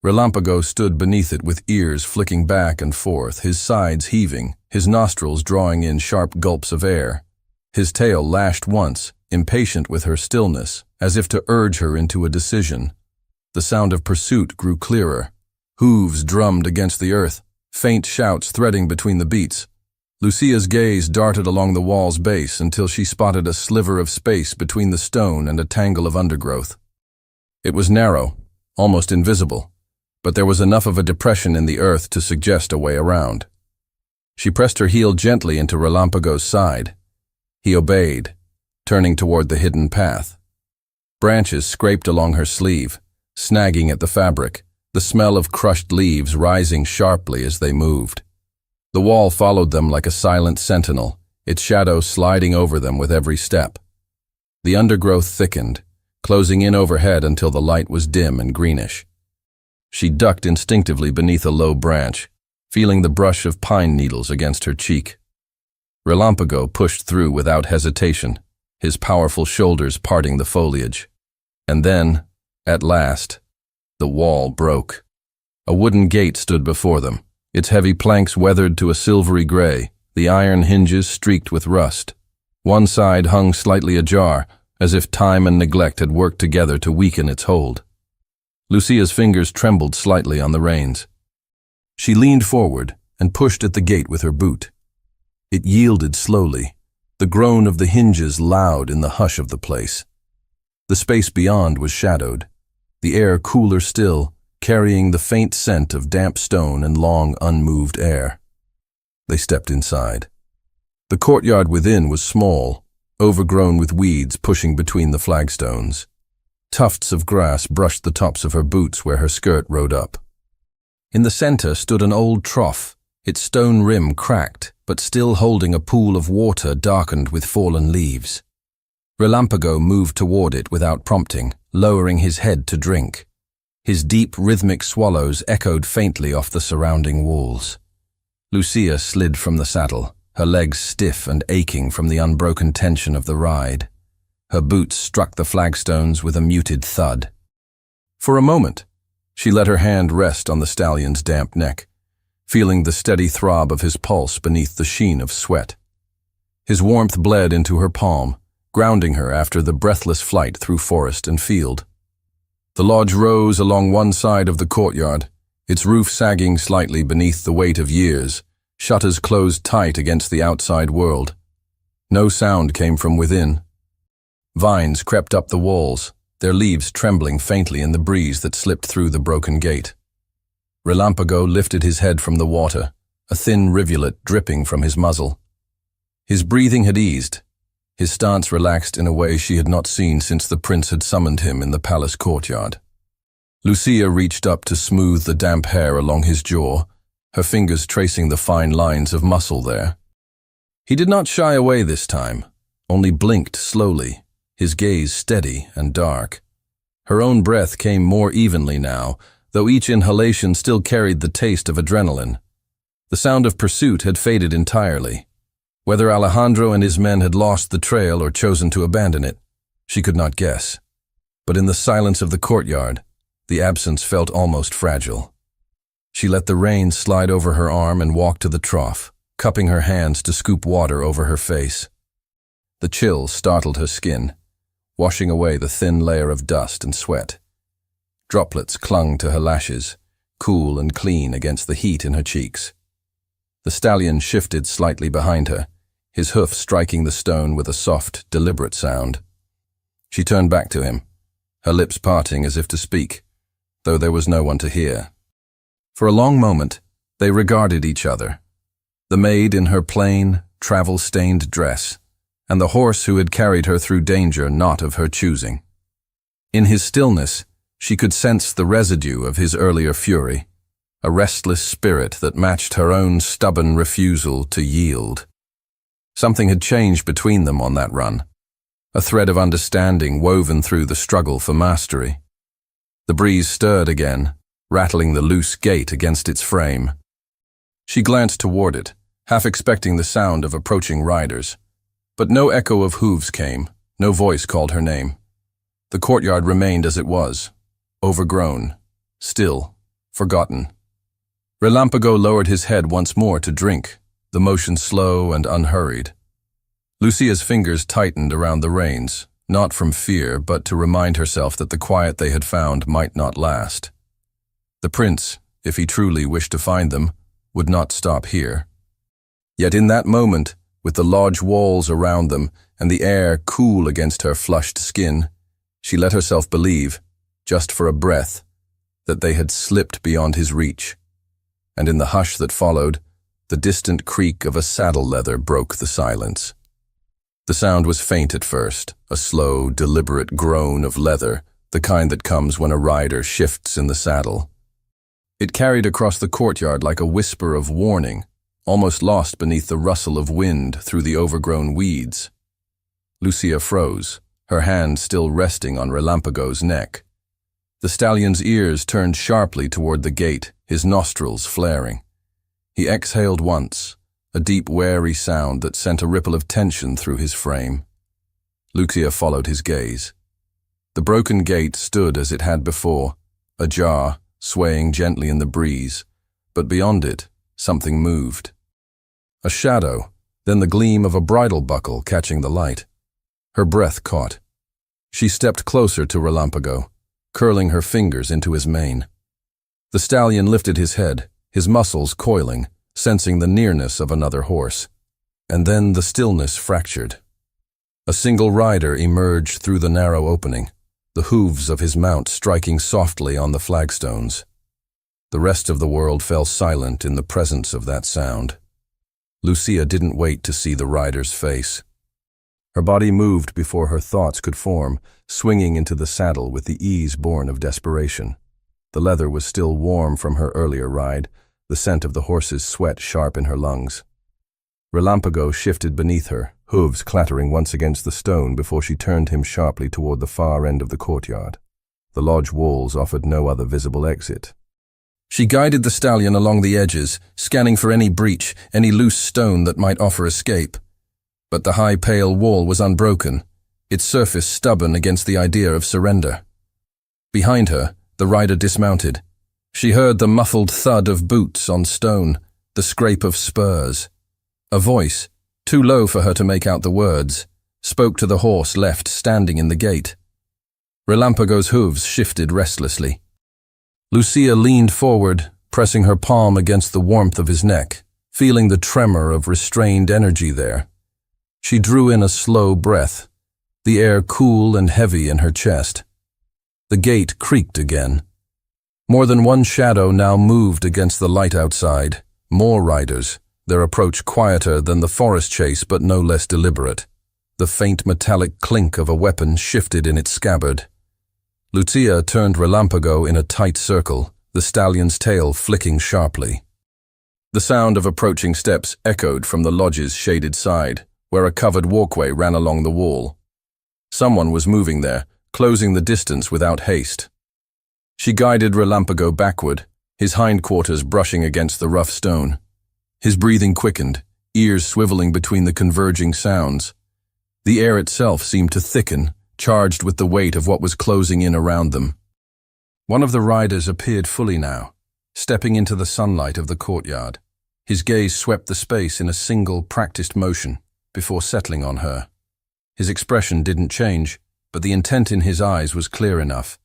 [SPEAKER 1] Relámpago stood beneath it with ears flicking back and forth, his sides heaving, his nostrils drawing in sharp gulps of air. His tail lashed once, impatient with her stillness, as if to urge her into a decision. The sound of pursuit grew clearer. Hooves drummed against the earth, faint shouts threading between the beats. Lucia's gaze darted along the wall's base until she spotted a sliver of space between the stone and a tangle of undergrowth. It was narrow, almost invisible, but there was enough of a depression in the earth to suggest a way around. She pressed her heel gently into Relámpago's side. He obeyed, turning toward the hidden path. Branches scraped along her sleeve, snagging at the fabric, the smell of crushed leaves rising sharply as they moved. The wall followed them like a silent sentinel, its shadow sliding over them with every step. The undergrowth thickened, closing in overhead until the light was dim and greenish. She ducked instinctively beneath a low branch, feeling the brush of pine needles against her cheek. Relámpago pushed through without hesitation, his powerful shoulders parting the foliage. And then, at last, the wall broke. A wooden gate stood before them, its heavy planks weathered to a silvery gray, the iron hinges streaked with rust. One side hung slightly ajar, as if time and neglect had worked together to weaken its hold. Lucia's fingers trembled slightly on the reins. She leaned forward and pushed at the gate with her boot. It yielded slowly, the groan of the hinges loud in the hush of the place. The space beyond was shadowed, the air cooler still, carrying the faint scent of damp stone and long unmoved air. They stepped inside. The courtyard within was small, overgrown with weeds pushing between the flagstones. Tufts of grass brushed the tops of her boots where her skirt rode up. In the center stood an old trough, its stone rim cracked, but still holding a pool of water darkened with fallen leaves. Relampago moved toward it without prompting, lowering his head to drink. His deep, rhythmic swallows echoed faintly off the surrounding walls. Lucia slid from the saddle, her legs stiff and aching from the unbroken tension of the ride. Her boots struck the flagstones with a muted thud. For a moment, she let her hand rest on the stallion's damp neck, feeling the steady throb of his pulse beneath the sheen of sweat. His warmth bled into her palm, grounding her after the breathless flight through forest and field. The lodge rose along one side of the courtyard, its roof sagging slightly beneath the weight of years, shutters closed tight against the outside world. No sound came from within. Vines crept up the walls, their leaves trembling faintly in the breeze that slipped through the broken gate. Relampago lifted his head from the water, a thin rivulet dripping from his muzzle. His breathing had eased, his stance relaxed in a way she had not seen since the prince had summoned him in the palace courtyard. Lucia reached up to smooth the damp hair along his jaw, her fingers tracing the fine lines of muscle there. He did not shy away this time, only blinked slowly, his gaze steady and dark. Her own breath came more evenly now, though each inhalation still carried the taste of adrenaline. The sound of pursuit had faded entirely. Whether Alejandro and his men had lost the trail or chosen to abandon it, she could not guess. But in the silence of the courtyard, the absence felt almost fragile. She let the reins slide over her arm and walked to the trough, cupping her hands to scoop water over her face. The chill startled her skin, washing away the thin layer of dust and sweat. Droplets clung to her lashes, cool and clean against the heat in her cheeks. The stallion shifted slightly behind her, his hoof striking the stone with a soft, deliberate sound. She turned back to him, her lips parting as if to speak, though there was no one to hear. For a long moment, they regarded each other, the maid in her plain, travel-stained dress, and the horse who had carried her through danger not of her choosing. In his stillness, she could sense the residue of his earlier fury, a restless spirit that matched her own stubborn refusal to yield. Something had changed between them on that run, a thread of understanding woven through the struggle for mastery. The breeze stirred again, rattling the loose gate against its frame. She glanced toward it, half expecting the sound of approaching riders. But no echo of hooves came, no voice called her name. The courtyard remained as it was, overgrown, still, forgotten. Relampago lowered his head once more to drink, the motion slow and unhurried. Lucia's fingers tightened around the reins, not from fear, but to remind herself that the quiet they had found might not last. The prince, if he truly wished to find them, would not stop here. Yet in that moment, with the lodge walls around them and the air cool against her flushed skin, she let herself believe, just for a breath, that they had slipped beyond his reach. And in the hush that followed, the distant creak of a saddle leather broke the silence. The sound was faint at first, a slow, deliberate groan of leather, the kind that comes when a rider shifts in the saddle. It carried across the courtyard like a whisper of warning, almost lost beneath the rustle of wind through the overgrown weeds. Lucia froze, her hand still resting on Relampago's neck. The stallion's ears turned sharply toward the gate, his nostrils flaring. He exhaled once, a deep, wary sound that sent a ripple of tension through his frame. Lucia followed his gaze. The broken gate stood as it had before, ajar, swaying gently in the breeze, but beyond it, something moved. A shadow, then the gleam of a bridle buckle catching the light. Her breath caught. She stepped closer to Relampago, curling her fingers into his mane. The stallion lifted his head, his muscles coiling, sensing the nearness of another horse. And then the stillness fractured. A single rider emerged through the narrow opening, the hooves of his mount striking softly on the flagstones. The rest of the world fell silent in the presence of that sound. Lucia didn't wait to see the rider's face. Her body moved before her thoughts could form, swinging into the saddle with the ease born of desperation. The leather was still warm from her earlier ride, the scent of the horse's sweat sharp in her lungs. Relampago shifted beneath her, hooves clattering once against the stone before she turned him sharply toward the far end of the courtyard. The lodge walls offered no other visible exit. She guided the stallion along the edges, scanning for any breach, any loose stone that might offer escape. But the high pale wall was unbroken, its surface stubborn against the idea of surrender. Behind her, the rider dismounted. She heard the muffled thud of boots on stone, the scrape of spurs. A voice, too low for her to make out the words, spoke to the horse left standing in the gate. Relampago's hooves shifted restlessly. Lucia leaned forward, pressing her palm against the warmth of his neck, feeling the tremor of restrained energy there. She drew in a slow breath, the air cool and heavy in her chest. The gate creaked again. More than one shadow now moved against the light outside, more riders, their approach quieter than the forest chase but no less deliberate. The faint metallic clink of a weapon shifted in its scabbard. Lucia turned Relampago in a tight circle, the stallion's tail flicking sharply. The sound of approaching steps echoed from the lodge's shaded side, where a covered walkway ran along the wall. Someone was moving there, closing the distance without haste. She guided Relampago backward, his hindquarters brushing against the rough stone. His breathing quickened, ears swiveling between the converging sounds. The air itself seemed to thicken, charged with the weight of what was closing in around them. One of the riders appeared fully now, stepping into the sunlight of the courtyard. His gaze swept the space in a single, practiced motion, before settling on her. His expression didn't change, but the intent in his eyes was clear enough.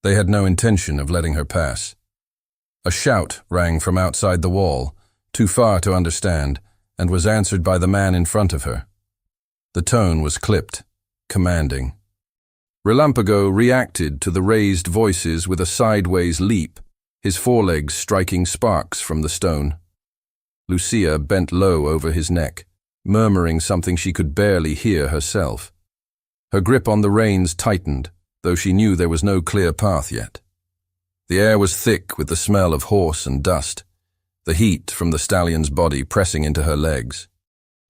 [SPEAKER 1] They had no intention of letting her pass. A shout rang from outside the wall, too far to understand, and was answered by the man in front of her. The tone was clipped, commanding. Relampago reacted to the raised voices with a sideways leap, his forelegs striking sparks from the stone. Lucia bent low over his neck, murmuring something she could barely hear herself. Her grip on the reins tightened, though she knew there was no clear path yet. The air was thick with the smell of horse and dust, the heat from the stallion's body pressing into her legs.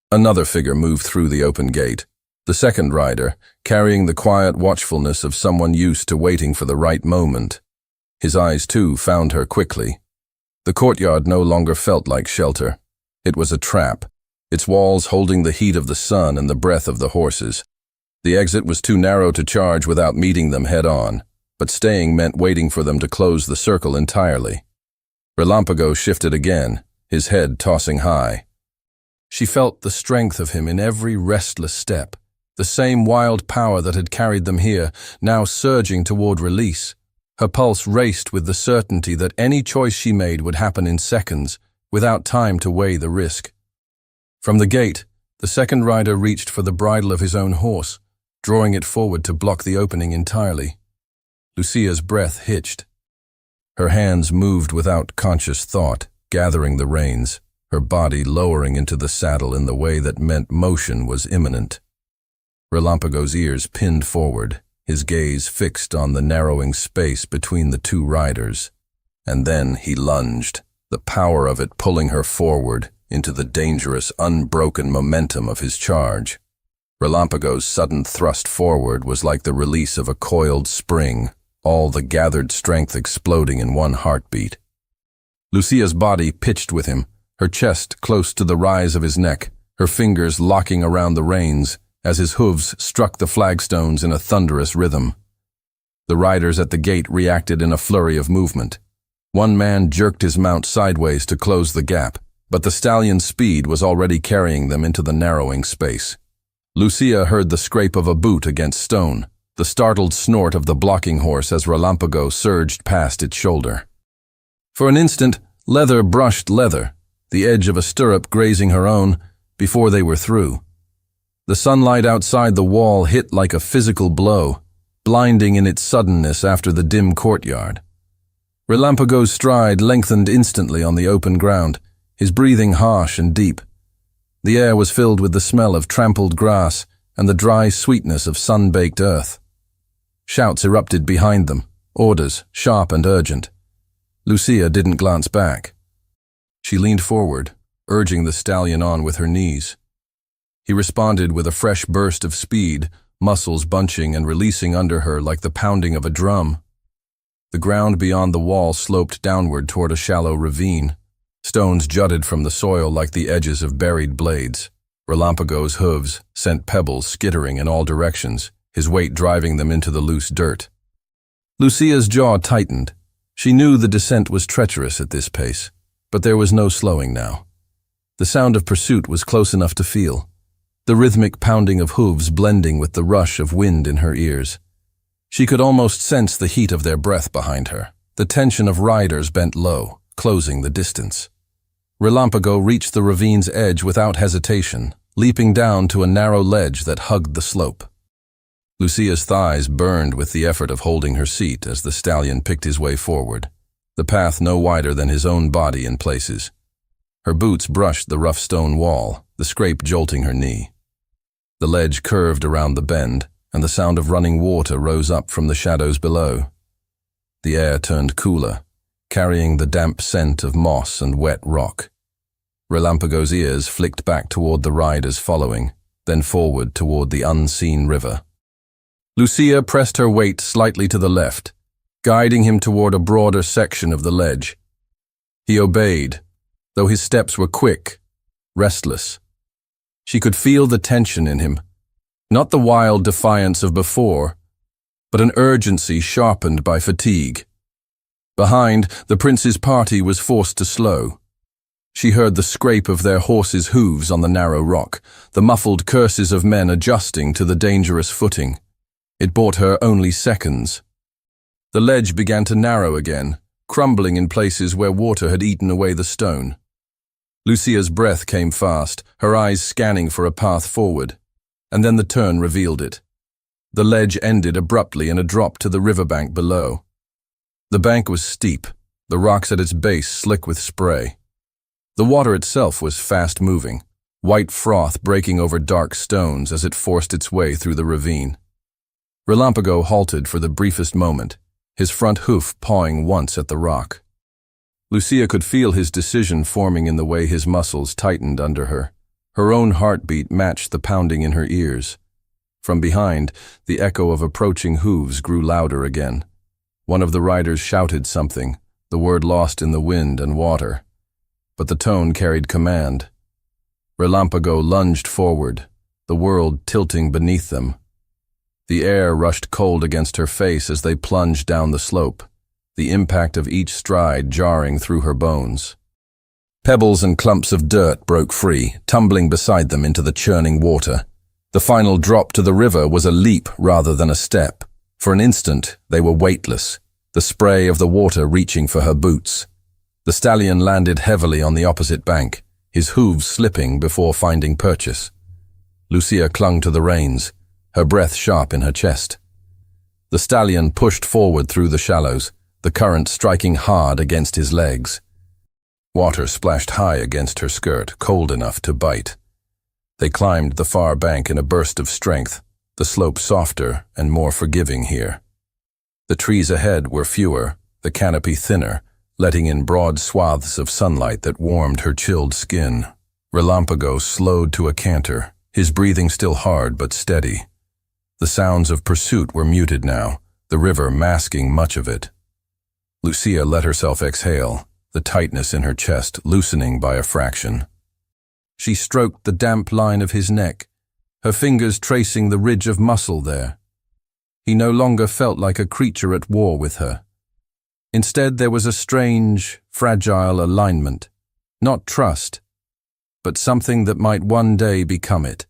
[SPEAKER 1] Another figure moved through the open gate, the second rider, carrying the quiet watchfulness of someone used to waiting for the right moment. His eyes, too, found her quickly. The courtyard no longer felt like shelter. It was a trap, its walls holding the heat of the sun and the breath of the horses. The exit was too narrow to charge without meeting them head-on, but staying meant waiting for them to close the circle entirely. Relampago shifted again, his head tossing high. She felt the strength of him in every restless step, the same wild power that had carried them here, now surging toward release. Her pulse raced with the certainty that any choice she made would happen in seconds, without time to weigh the risk. From the gate, the second rider reached for the bridle of his own horse, drawing it forward to block the opening entirely. Lucia's breath hitched. Her hands moved without conscious thought, gathering the reins, her body lowering into the saddle in the way that meant motion was imminent. Relampago's ears pinned forward, his gaze fixed on the narrowing space between the two riders. And then he lunged, the power of it pulling her forward into the dangerous, unbroken momentum of his charge. Relampago's sudden thrust forward was like the release of a coiled spring, all the gathered strength exploding in one heartbeat. Lucia's body pitched with him, her chest close to the rise of his neck, her fingers locking around the reins, as his hooves struck the flagstones in a thunderous rhythm. The riders at the gate reacted in a flurry of movement. One man jerked his mount sideways to close the gap, but the stallion's speed was already carrying them into the narrowing space. Lucia heard the scrape of a boot against stone, the startled snort of the blocking horse as Relampago surged past its shoulder. For an instant, leather brushed leather, the edge of a stirrup grazing her own, before they were through. The sunlight outside the wall hit like a physical blow, blinding in its suddenness after the dim courtyard. Relampago's stride lengthened instantly on the open ground, his breathing harsh and deep. The air was filled with the smell of trampled grass and the dry sweetness of sun-baked earth. Shouts erupted behind them, orders, sharp and urgent. Lucia didn't glance back. She leaned forward, urging the stallion on with her knees. He responded with a fresh burst of speed, muscles bunching and releasing under her like the pounding of a drum. The ground beyond the wall sloped downward toward a shallow ravine. Stones jutted from the soil like the edges of buried blades. Relampago's hooves sent pebbles skittering in all directions, his weight driving them into the loose dirt. Lucia's jaw tightened. She knew the descent was treacherous at this pace, but there was no slowing now. The sound of pursuit was close enough to feel, the rhythmic pounding of hooves blending with the rush of wind in her ears. She could almost sense the heat of their breath behind her, the tension of riders bent low, closing the distance. Relampago reached the ravine's edge without hesitation, leaping down to a narrow ledge that hugged the slope. Lucia's thighs burned with the effort of holding her seat as the stallion picked his way forward, the path no wider than his own body in places. Her boots brushed the rough stone wall, the scrape jolting her knee. The ledge curved around the bend, and the sound of running water rose up from the shadows below. The air turned cooler, carrying the damp scent of moss and wet rock. Relampago's ears flicked back toward the riders following, then forward toward the unseen river. Lucia pressed her weight slightly to the left, guiding him toward a broader section of the ledge. He obeyed, though his steps were quick, restless. She could feel the tension in him, not the wild defiance of before, but an urgency sharpened by fatigue. Behind, the prince's party was forced to slow. She heard the scrape of their horses' hooves on the narrow rock, the muffled curses of men adjusting to the dangerous footing. It bought her only seconds. The ledge began to narrow again, crumbling in places where water had eaten away the stone. Lucia's breath came fast, her eyes scanning for a path forward, and then the turn revealed it. The ledge ended abruptly in a drop to the riverbank below. The bank was steep, the rocks at its base slick with spray. The water itself was fast-moving, white froth breaking over dark stones as it forced its way through the ravine. Relampago halted for the briefest moment, his front hoof pawing once at the rock. Lucia could feel his decision forming in the way his muscles tightened under her. Her own heartbeat matched the pounding in her ears. From behind, the echo of approaching hooves grew louder again. One of the riders shouted something, the word lost in the wind and water. But the tone carried command. Relampago lunged forward, the world tilting beneath them. The air rushed cold against her face as they plunged down the slope, the impact of each stride jarring through her bones. Pebbles and clumps of dirt broke free, tumbling beside them into the churning water. The final drop to the river was a leap rather than a step. For an instant, they were weightless, the spray of the water reaching for her boots. The stallion landed heavily on the opposite bank, his hooves slipping before finding purchase. Lucia clung to the reins, her breath sharp in her chest. The stallion pushed forward through the shallows, the current striking hard against his legs. Water splashed high against her skirt, cold enough to bite. They climbed the far bank in a burst of strength, the slope softer and more forgiving here. The trees ahead were fewer, the canopy thinner, letting in broad swaths of sunlight that warmed her chilled skin. Relampago slowed to a canter, his breathing still hard but steady. The sounds of pursuit were muted now, the river masking much of it. Lucia let herself exhale, the tightness in her chest loosening by a fraction. She stroked the damp line of his neck, her fingers tracing the ridge of muscle there. He no longer felt like a creature at war with her. Instead, there was a strange, fragile alignment, not trust, but something that might one day become it.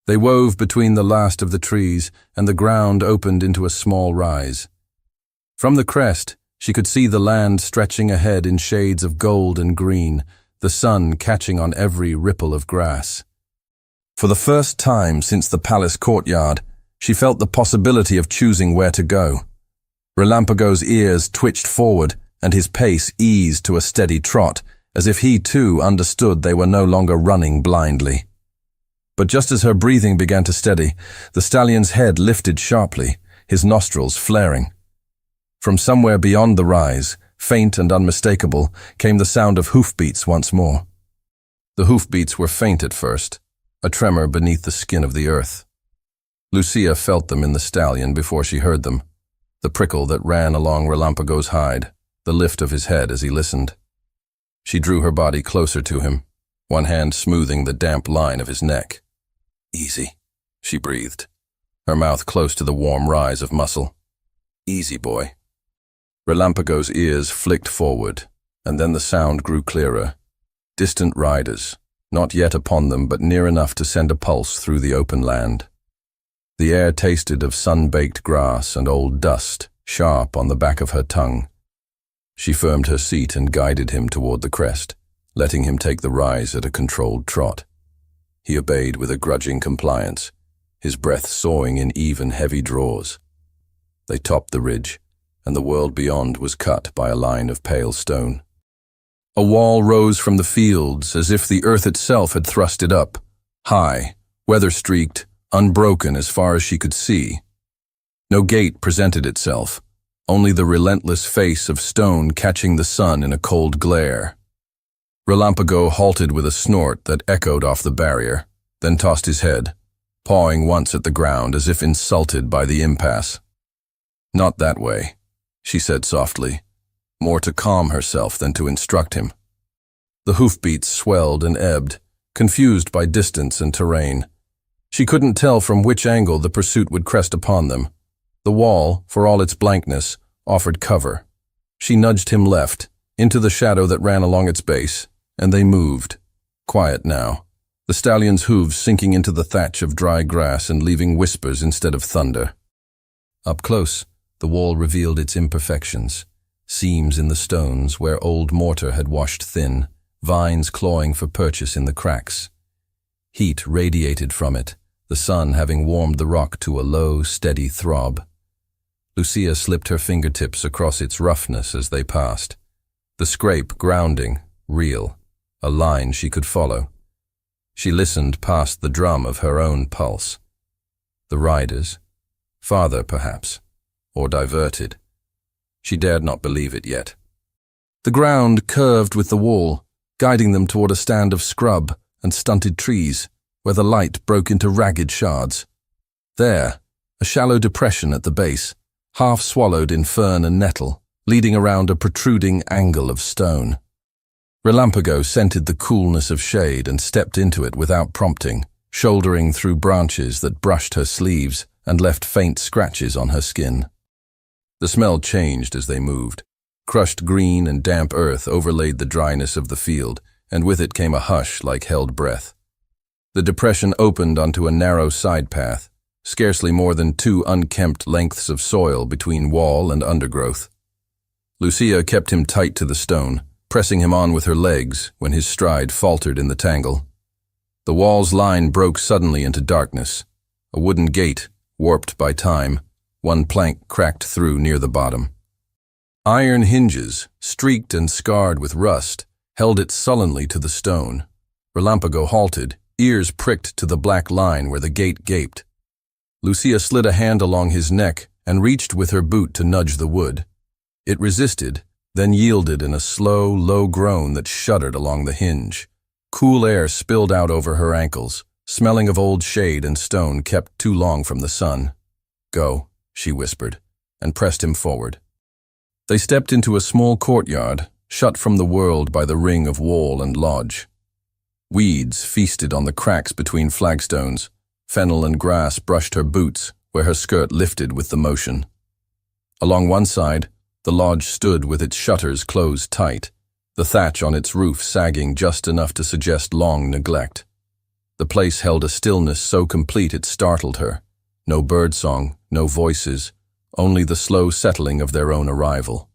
[SPEAKER 1] They wove between the last of the trees, and the ground opened into a small rise. From the crest, she could see the land stretching ahead in shades of gold and green, the sun catching on every ripple of grass. For the first time since the palace courtyard, she felt the possibility of choosing where to go. Relampago's ears twitched forward, and his pace eased to a steady trot, as if he too understood they were no longer running blindly. But just as her breathing began to steady, the stallion's head lifted sharply, his nostrils flaring. From somewhere beyond the rise, faint and unmistakable, came the sound of hoofbeats once more. The hoofbeats were faint at first, a tremor beneath the skin of the earth. Lucia felt them in the stallion before she heard them, the prickle that ran along Relampago's hide, the lift of his head as he listened. She drew her body closer to him, one hand smoothing the damp line of his neck. "Easy," she breathed, her mouth close to the warm rise of muscle. "Easy, boy." Relampago's ears flicked forward, and then the sound grew clearer. Distant riders, not yet upon them but near enough to send a pulse through the open land. The air tasted of sun-baked grass and old dust, sharp on the back of her tongue. She firmed her seat and guided him toward the crest, letting him take the rise at a controlled trot. He obeyed with a grudging compliance, his breath sawing in even, heavy draws. They topped the ridge, and the world beyond was cut by a line of pale stone. A wall rose from the fields as if the earth itself had thrust it up, high, weather-streaked, unbroken as far as she could see. No gate presented itself, only the relentless face of stone catching the sun in a cold glare. Relampago halted with a snort that echoed off the barrier, then tossed his head, pawing once at the ground as if insulted by the impasse. "Not that way," she said softly, more to calm herself than to instruct him. The hoofbeats swelled and ebbed, confused by distance and terrain. She couldn't tell from which angle the pursuit would crest upon them. The wall, for all its blankness, offered cover. She nudged him left, into the shadow that ran along its base, and they moved, quiet now, the stallion's hooves sinking into the thatch of dry grass and leaving whispers instead of thunder. Up close, the wall revealed its imperfections, seams in the stones where old mortar had washed thin, vines clawing for purchase in the cracks. Heat radiated from it, the sun having warmed the rock to a low, steady throb. Lucia slipped her fingertips across its roughness as they passed, the scrape grounding, real, a line she could follow. She listened past the drum of her own pulse. The riders, farther perhaps, or diverted. She dared not believe it yet. The ground curved with the wall, guiding them toward a stand of scrub and stunted trees, where the light broke into ragged shards. There, a shallow depression at the base, half swallowed in fern and nettle, leading around a protruding angle of stone. Relampago scented the coolness of shade and stepped into it without prompting, shouldering through branches that brushed her sleeves and left faint scratches on her skin. The smell changed as they moved. Crushed green and damp earth overlaid the dryness of the field, and with it came a hush like held breath. The depression opened onto a narrow side path, scarcely more than 2 unkempt lengths of soil between wall and undergrowth. Lucia kept him tight to the stone, pressing him on with her legs when his stride faltered in the tangle. The wall's line broke suddenly into darkness, a wooden gate, warped by time, one plank cracked through near the bottom. Iron hinges, streaked and scarred with rust, held it sullenly to the stone. Relampago halted, ears pricked to the black line where the gate gaped. Lucia slid a hand along his neck and reached with her boot to nudge the wood. It resisted, then yielded in a slow, low groan that shuddered along the hinge. Cool air spilled out over her ankles, smelling of old shade and stone kept too long from the sun. "Go," she whispered, and pressed him forward. They stepped into a small courtyard, shut from the world by the ring of wall and lodge. Weeds feasted on the cracks between flagstones, Fennel and grass brushed her boots, where her skirt lifted with the motion. Along one side, the lodge stood with its shutters closed tight, the thatch on its roof sagging just enough to suggest long neglect. The place held a stillness so complete it startled her. No birdsong, no voices, only the slow settling of their own arrival.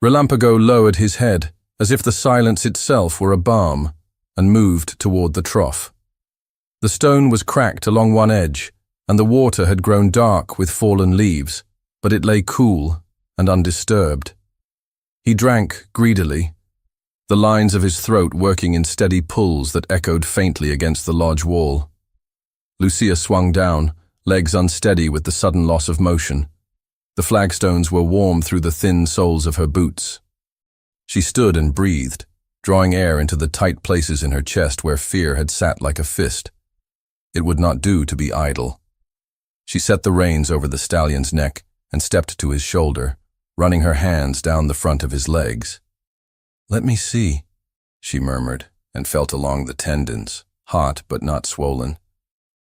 [SPEAKER 1] Relampago lowered his head, as if the silence itself were a balm, and moved toward the trough. The stone was cracked along one edge, and the water had grown dark with fallen leaves, but it lay cool and undisturbed. He drank greedily, the lines of his throat working in steady pulls that echoed faintly against the lodge wall. Lucia swung down, legs unsteady with the sudden loss of motion. The flagstones were warm through the thin soles of her boots. She stood and breathed, drawing air into the tight places in her chest where fear had sat like a fist. It would not do to be idle. She set the reins over the stallion's neck and stepped to his shoulder, running her hands down the front of his legs. "Let me see," she murmured, and felt along the tendons, hot but not swollen.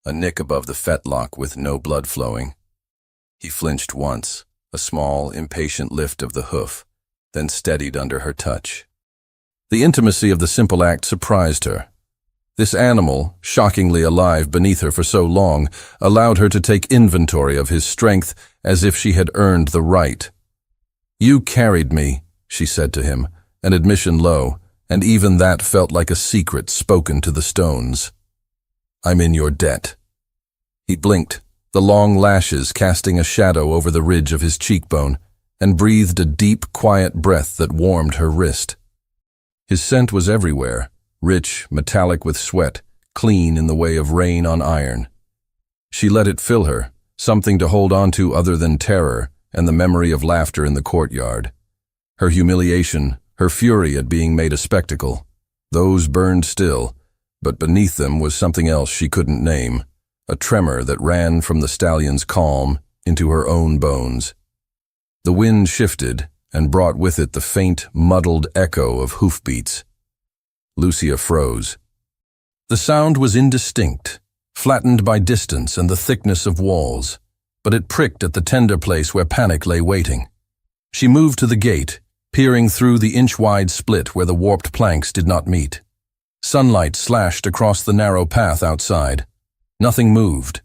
[SPEAKER 1] A nick above the fetlock with no blood flowing. He flinched once, a small, impatient lift of the hoof, then steadied under her touch. The intimacy of the simple act surprised her. This animal, shockingly alive beneath her for so long, allowed her to take inventory of his strength as if she had earned the right. "You carried me," she said to him, an admission low, and even that felt like a secret spoken to the stones. "I'm in your debt." He blinked, the long lashes casting a shadow over the ridge of his cheekbone, and breathed a deep, quiet breath that warmed her wrist. His scent was everywhere, rich, metallic with sweat, clean in the way of rain on iron. She let it fill her, something to hold on to other than terror and the memory of laughter in the courtyard. Her humiliation, her fury at being made a spectacle, those burned still, but beneath them was something else she couldn't name, a tremor that ran from the stallion's calm into her own bones. The wind shifted and brought with it the faint, muddled echo of hoofbeats. Lucia froze. The sound was indistinct, flattened by distance and the thickness of walls, but it pricked at the tender place where panic lay waiting. She moved to the gate, peering through the inch-wide split where the warped planks did not meet. Sunlight slashed across the narrow path outside. Nothing moved.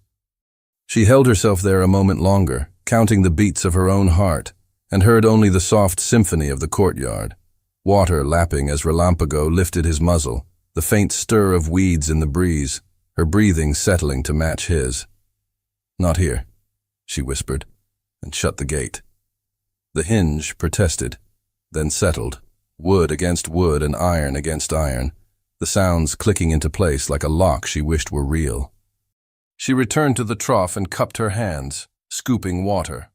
[SPEAKER 1] She held herself there a moment longer, counting the beats of her own heart, and heard only the soft symphony of the courtyard. Water lapping as Relampago lifted his muzzle, the faint stir of weeds in the breeze, her breathing settling to match his. "Not here," she whispered, and shut the gate. The hinge protested, then settled, wood against wood and iron against iron, the sounds clicking into place like a lock she wished were real. She returned to the trough and cupped her hands, scooping water.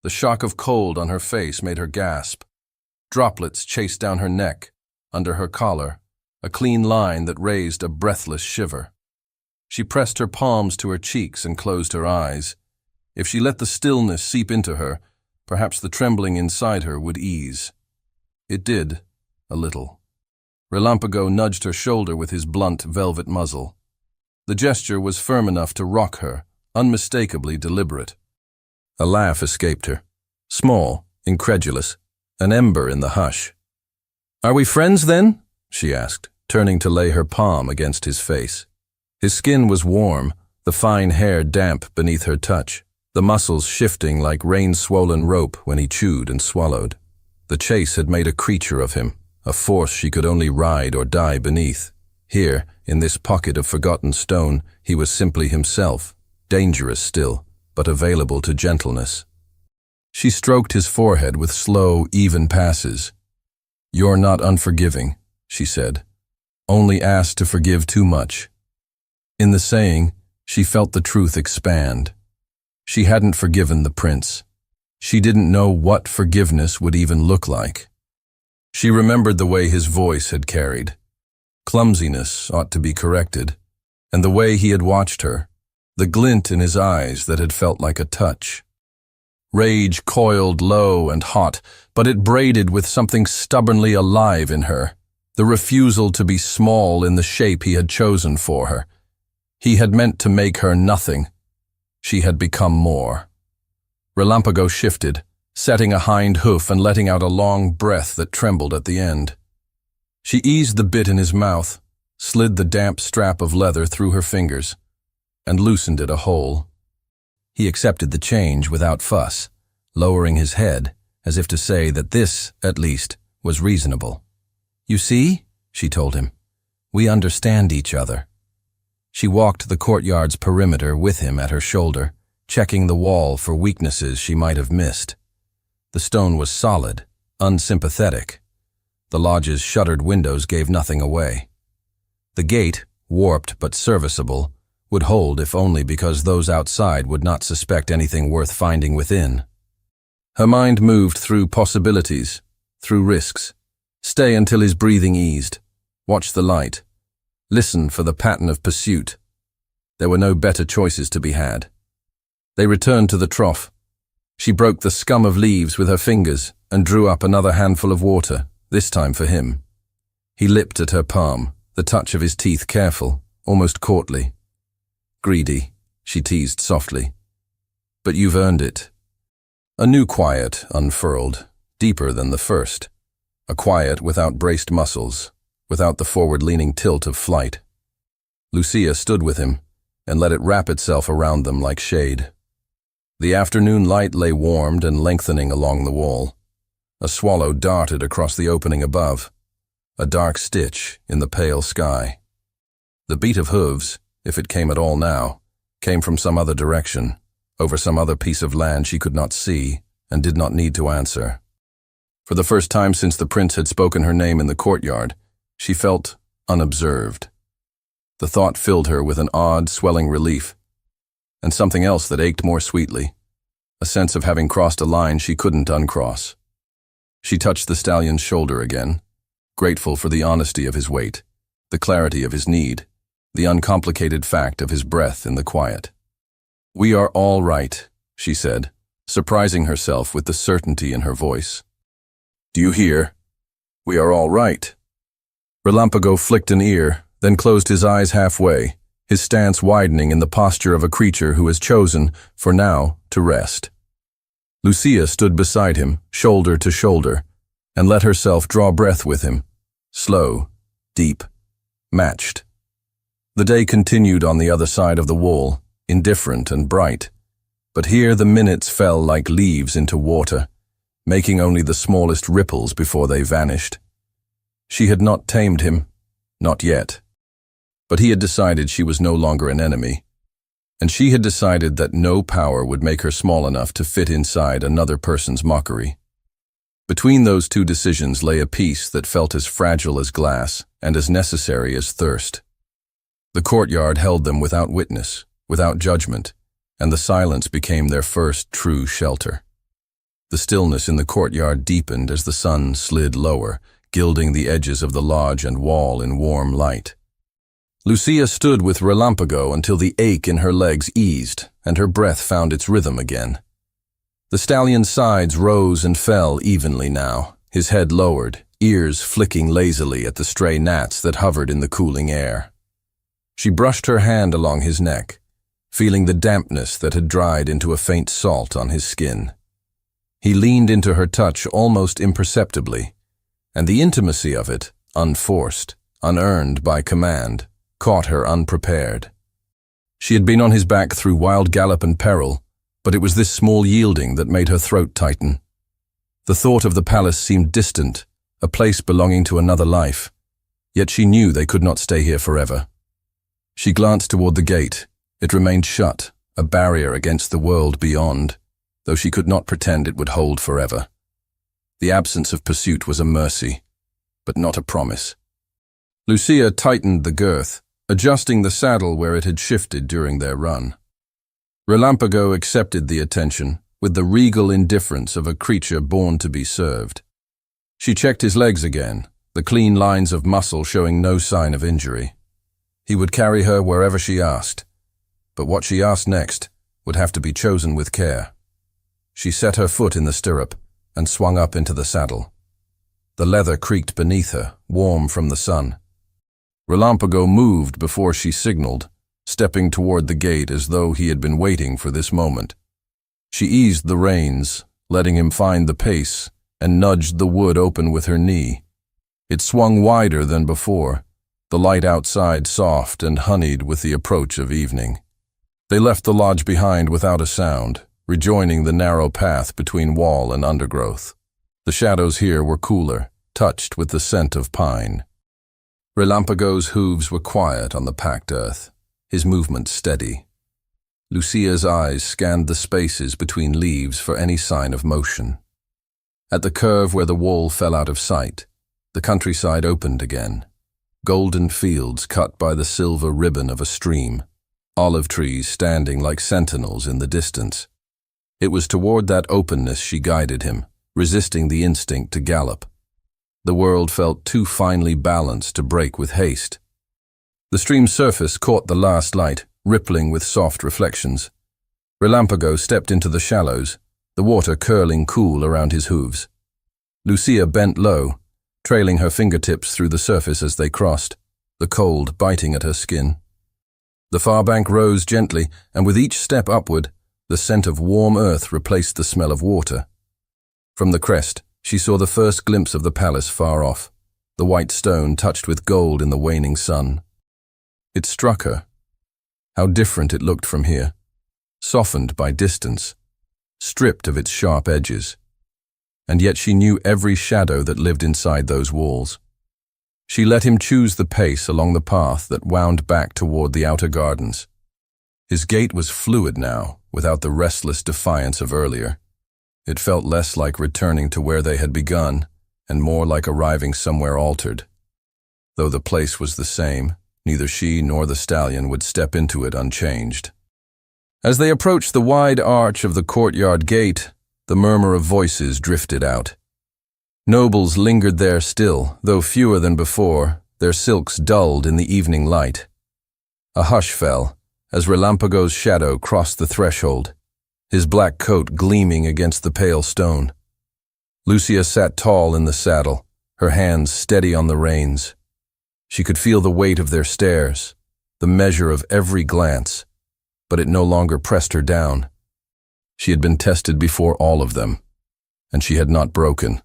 [SPEAKER 1] The shock of cold on her face made her gasp. Droplets chased down her neck, under her collar, a clean line that raised a breathless shiver. She pressed her palms to her cheeks and closed her eyes. If she let the stillness seep into her, perhaps the trembling inside her would ease. It did, a little. Relampago nudged her shoulder with his blunt velvet muzzle. The gesture was firm enough to rock her, unmistakably deliberate. A laugh escaped her, small, incredulous, an ember in the hush. "Are we friends then?" she asked, turning to lay her palm against his face. His skin was warm, the fine hair damp beneath her touch, the muscles shifting like rain-swollen rope when he chewed and swallowed. The chase had made a creature of him, a force she could only ride or die beneath. Here, in this pocket of forgotten stone, he was simply himself, dangerous still, but available to gentleness. She stroked his forehead with slow, even passes. "You're not unforgiving," she said, "only asked to forgive too much." In the saying, she felt the truth expand. She hadn't forgiven the prince. She didn't know what forgiveness would even look like. She remembered the way his voice had carried. Clumsiness ought to be corrected, and the way he had watched her, the glint in his eyes that had felt like a touch. Rage coiled low and hot, but it braided with something stubbornly alive in her, the refusal to be small in the shape he had chosen for her. He had meant to make her nothing. She had become more. Relampago shifted, setting a hind hoof and letting out a long breath that trembled at the end. She eased the bit in his mouth, slid the damp strap of leather through her fingers, and loosened it a hole. He accepted the change without fuss, lowering his head, as if to say that this, at least, was reasonable. "You see," she told him, "we understand each other." She walked the courtyard's perimeter with him at her shoulder, checking the wall for weaknesses she might have missed. The stone was solid, unsympathetic. The lodge's shuttered windows gave nothing away. The gate, warped but serviceable, would hold if only because those outside would not suspect anything worth finding within. Her mind moved through possibilities, through risks. Stay until his breathing eased. Watch the light. Listen for the pattern of pursuit. There were no better choices to be had. They returned to the trough. She broke the scum of leaves with her fingers and drew up another handful of water, this time for him. He lipped at her palm, the touch of his teeth careful, almost courtly. "Greedy," she teased softly. "But you've earned it." A new quiet unfurled, deeper than the first. A quiet without braced muscles, without the forward-leaning tilt of flight. Lucia stood with him and let it wrap itself around them like shade. The afternoon light lay warmed and lengthening along the wall. A swallow darted across the opening above, a dark stitch in the pale sky. The beat of hooves, if it came at all now, came from some other direction, over some other piece of land she could not see and did not need to answer. For the first time since the prince had spoken her name in the courtyard, she felt unobserved. The thought filled her with an odd, swelling relief, and something else that ached more sweetly, a sense of having crossed a line she couldn't uncross. She touched the stallion's shoulder again, grateful for the honesty of his weight, the clarity of his need, the uncomplicated fact of his breath in the quiet. "We are all right," she said, surprising herself with the certainty in her voice. "Do you hear? We are all right." Relampago flicked an ear, then closed his eyes halfway, his stance widening in the posture of a creature who has chosen, for now, to rest. Lucia stood beside him, shoulder to shoulder, and let herself draw breath with him, slow, deep, matched. The day continued on the other side of the wall, indifferent and bright, but here the minutes fell like leaves into water, making only the smallest ripples before they vanished. She had not tamed him, not yet. But he had decided she was no longer an enemy, and she had decided that no power would make her small enough to fit inside another person's mockery. Between those two decisions lay a peace that felt as fragile as glass and as necessary as thirst. The courtyard held them without witness, without judgment, and the silence became their first true shelter. The stillness in the courtyard deepened as the sun slid lower, gilding the edges of the lodge and wall in warm light. Lucia stood with Relampago until the ache in her legs eased and her breath found its rhythm again. The stallion's sides rose and fell evenly now, his head lowered, ears flicking lazily at the stray gnats that hovered in the cooling air. She brushed her hand along his neck, feeling the dampness that had dried into a faint salt on his skin. He leaned into her touch almost imperceptibly, and the intimacy of it, unforced, unearned by command, caught her unprepared. She had been on his back through wild gallop and peril, but it was this small yielding that made her throat tighten. The thought of the palace seemed distant, a place belonging to another life, yet she knew they could not stay here forever. She glanced toward the gate. It remained shut, a barrier against the world beyond, though she could not pretend it would hold forever. The absence of pursuit was a mercy, but not a promise. Lucia tightened the girth, adjusting the saddle where it had shifted during their run. Relampago accepted the attention with the regal indifference of a creature born to be served. She checked his legs again, the clean lines of muscle showing no sign of injury. He would carry her wherever she asked, but what she asked next would have to be chosen with care. She set her foot in the stirrup and swung up into the saddle. The leather creaked beneath her, warm from the sun. Relampago moved before she signaled, stepping toward the gate as though he had been waiting for this moment. She eased the reins, letting him find the pace, and nudged the wood open with her knee. It swung wider than before, the light outside soft and honeyed with the approach of evening. They left the lodge behind without a sound, rejoining the narrow path between wall and undergrowth. The shadows here were cooler, touched with the scent of pine. Relampago's hooves were quiet on the packed earth, his movement steady. Lucia's eyes scanned the spaces between leaves for any sign of motion. At the curve where the wall fell out of sight, the countryside opened again. Golden fields cut by the silver ribbon of a stream, olive trees standing like sentinels in the distance. It was toward that openness she guided him, resisting the instinct to gallop. The world felt too finely balanced to break with haste. The stream's surface caught the last light, rippling with soft reflections. Relampago stepped into the shallows, the water curling cool around his hooves. Lucia bent low, trailing her fingertips through the surface as they crossed, the cold biting at her skin. The far bank rose gently, and with each step upward, the scent of warm earth replaced the smell of water. From the crest, she saw the first glimpse of the palace far off, the white stone touched with gold in the waning sun. It struck her. How different it looked from here, softened by distance, stripped of its sharp edges. And yet she knew every shadow that lived inside those walls. She let him choose the pace along the path that wound back toward the outer gardens. His gait was fluid now, without the restless defiance of earlier. It felt less like returning to where they had begun, and more like arriving somewhere altered. Though the place was the same, neither she nor the stallion would step into it unchanged. As they approached the wide arch of the courtyard gate, the murmur of voices drifted out. Nobles lingered there still, though fewer than before, their silks dulled in the evening light. A hush fell as Relampago's shadow crossed the threshold, his black coat gleaming against the pale stone. Lucia sat tall in the saddle, her hands steady on the reins. She could feel the weight of their stares, the measure of every glance, but it no longer pressed her down. She had been tested before all of them, and she had not broken.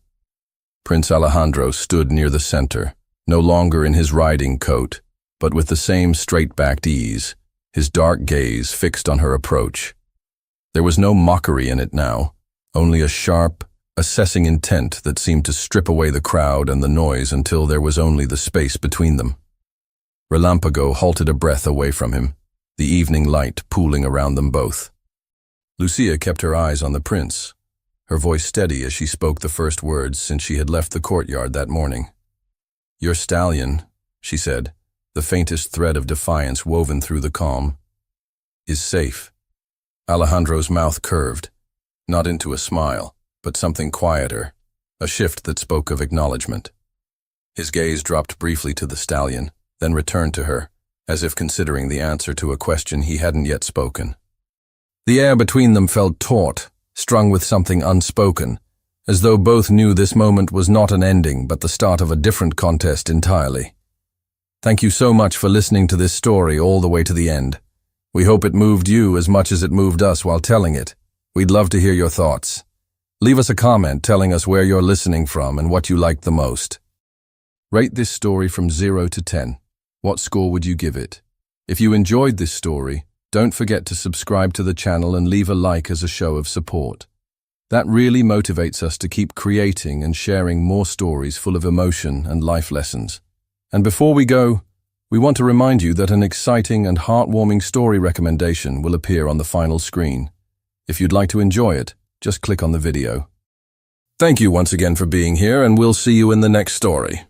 [SPEAKER 1] Prince Alejandro stood near the center, no longer in his riding coat, but with the same straight-backed ease, his dark gaze fixed on her approach. There was no mockery in it now, only a sharp, assessing intent that seemed to strip away the crowd and the noise until there was only the space between them. Relampago halted a breath away from him, the evening light pooling around them both. Lucia kept her eyes on the prince, her voice steady as she spoke the first words since she had left the courtyard that morning. "Your stallion," she said, the faintest thread of defiance woven through the calm, "is safe." Alejandro's mouth curved, not into a smile, but something quieter, a shift that spoke of acknowledgement. His gaze dropped briefly to the stallion, then returned to her, as if considering the answer to a question he hadn't yet spoken. The air between them felt taut, strung with something unspoken, as though both knew this moment was not an ending but the start of a different contest entirely. Thank you so much for listening to this story all the way to the end. We hope it moved you as much as it moved us while telling it. We'd love to hear your thoughts. Leave us a comment telling us where you're listening from and what you liked the most. Rate this story from 0 to 10. What score would you give it? If you enjoyed this story, don't forget to subscribe to the channel and leave a like as a show of support. That really motivates us to keep creating and sharing more stories full of emotion and life lessons. And before we go, we want to remind you that an exciting and heartwarming story recommendation will appear on the final screen. If you'd like to enjoy it, just click on the video. Thank you once again for being here, and we'll see you in the next story.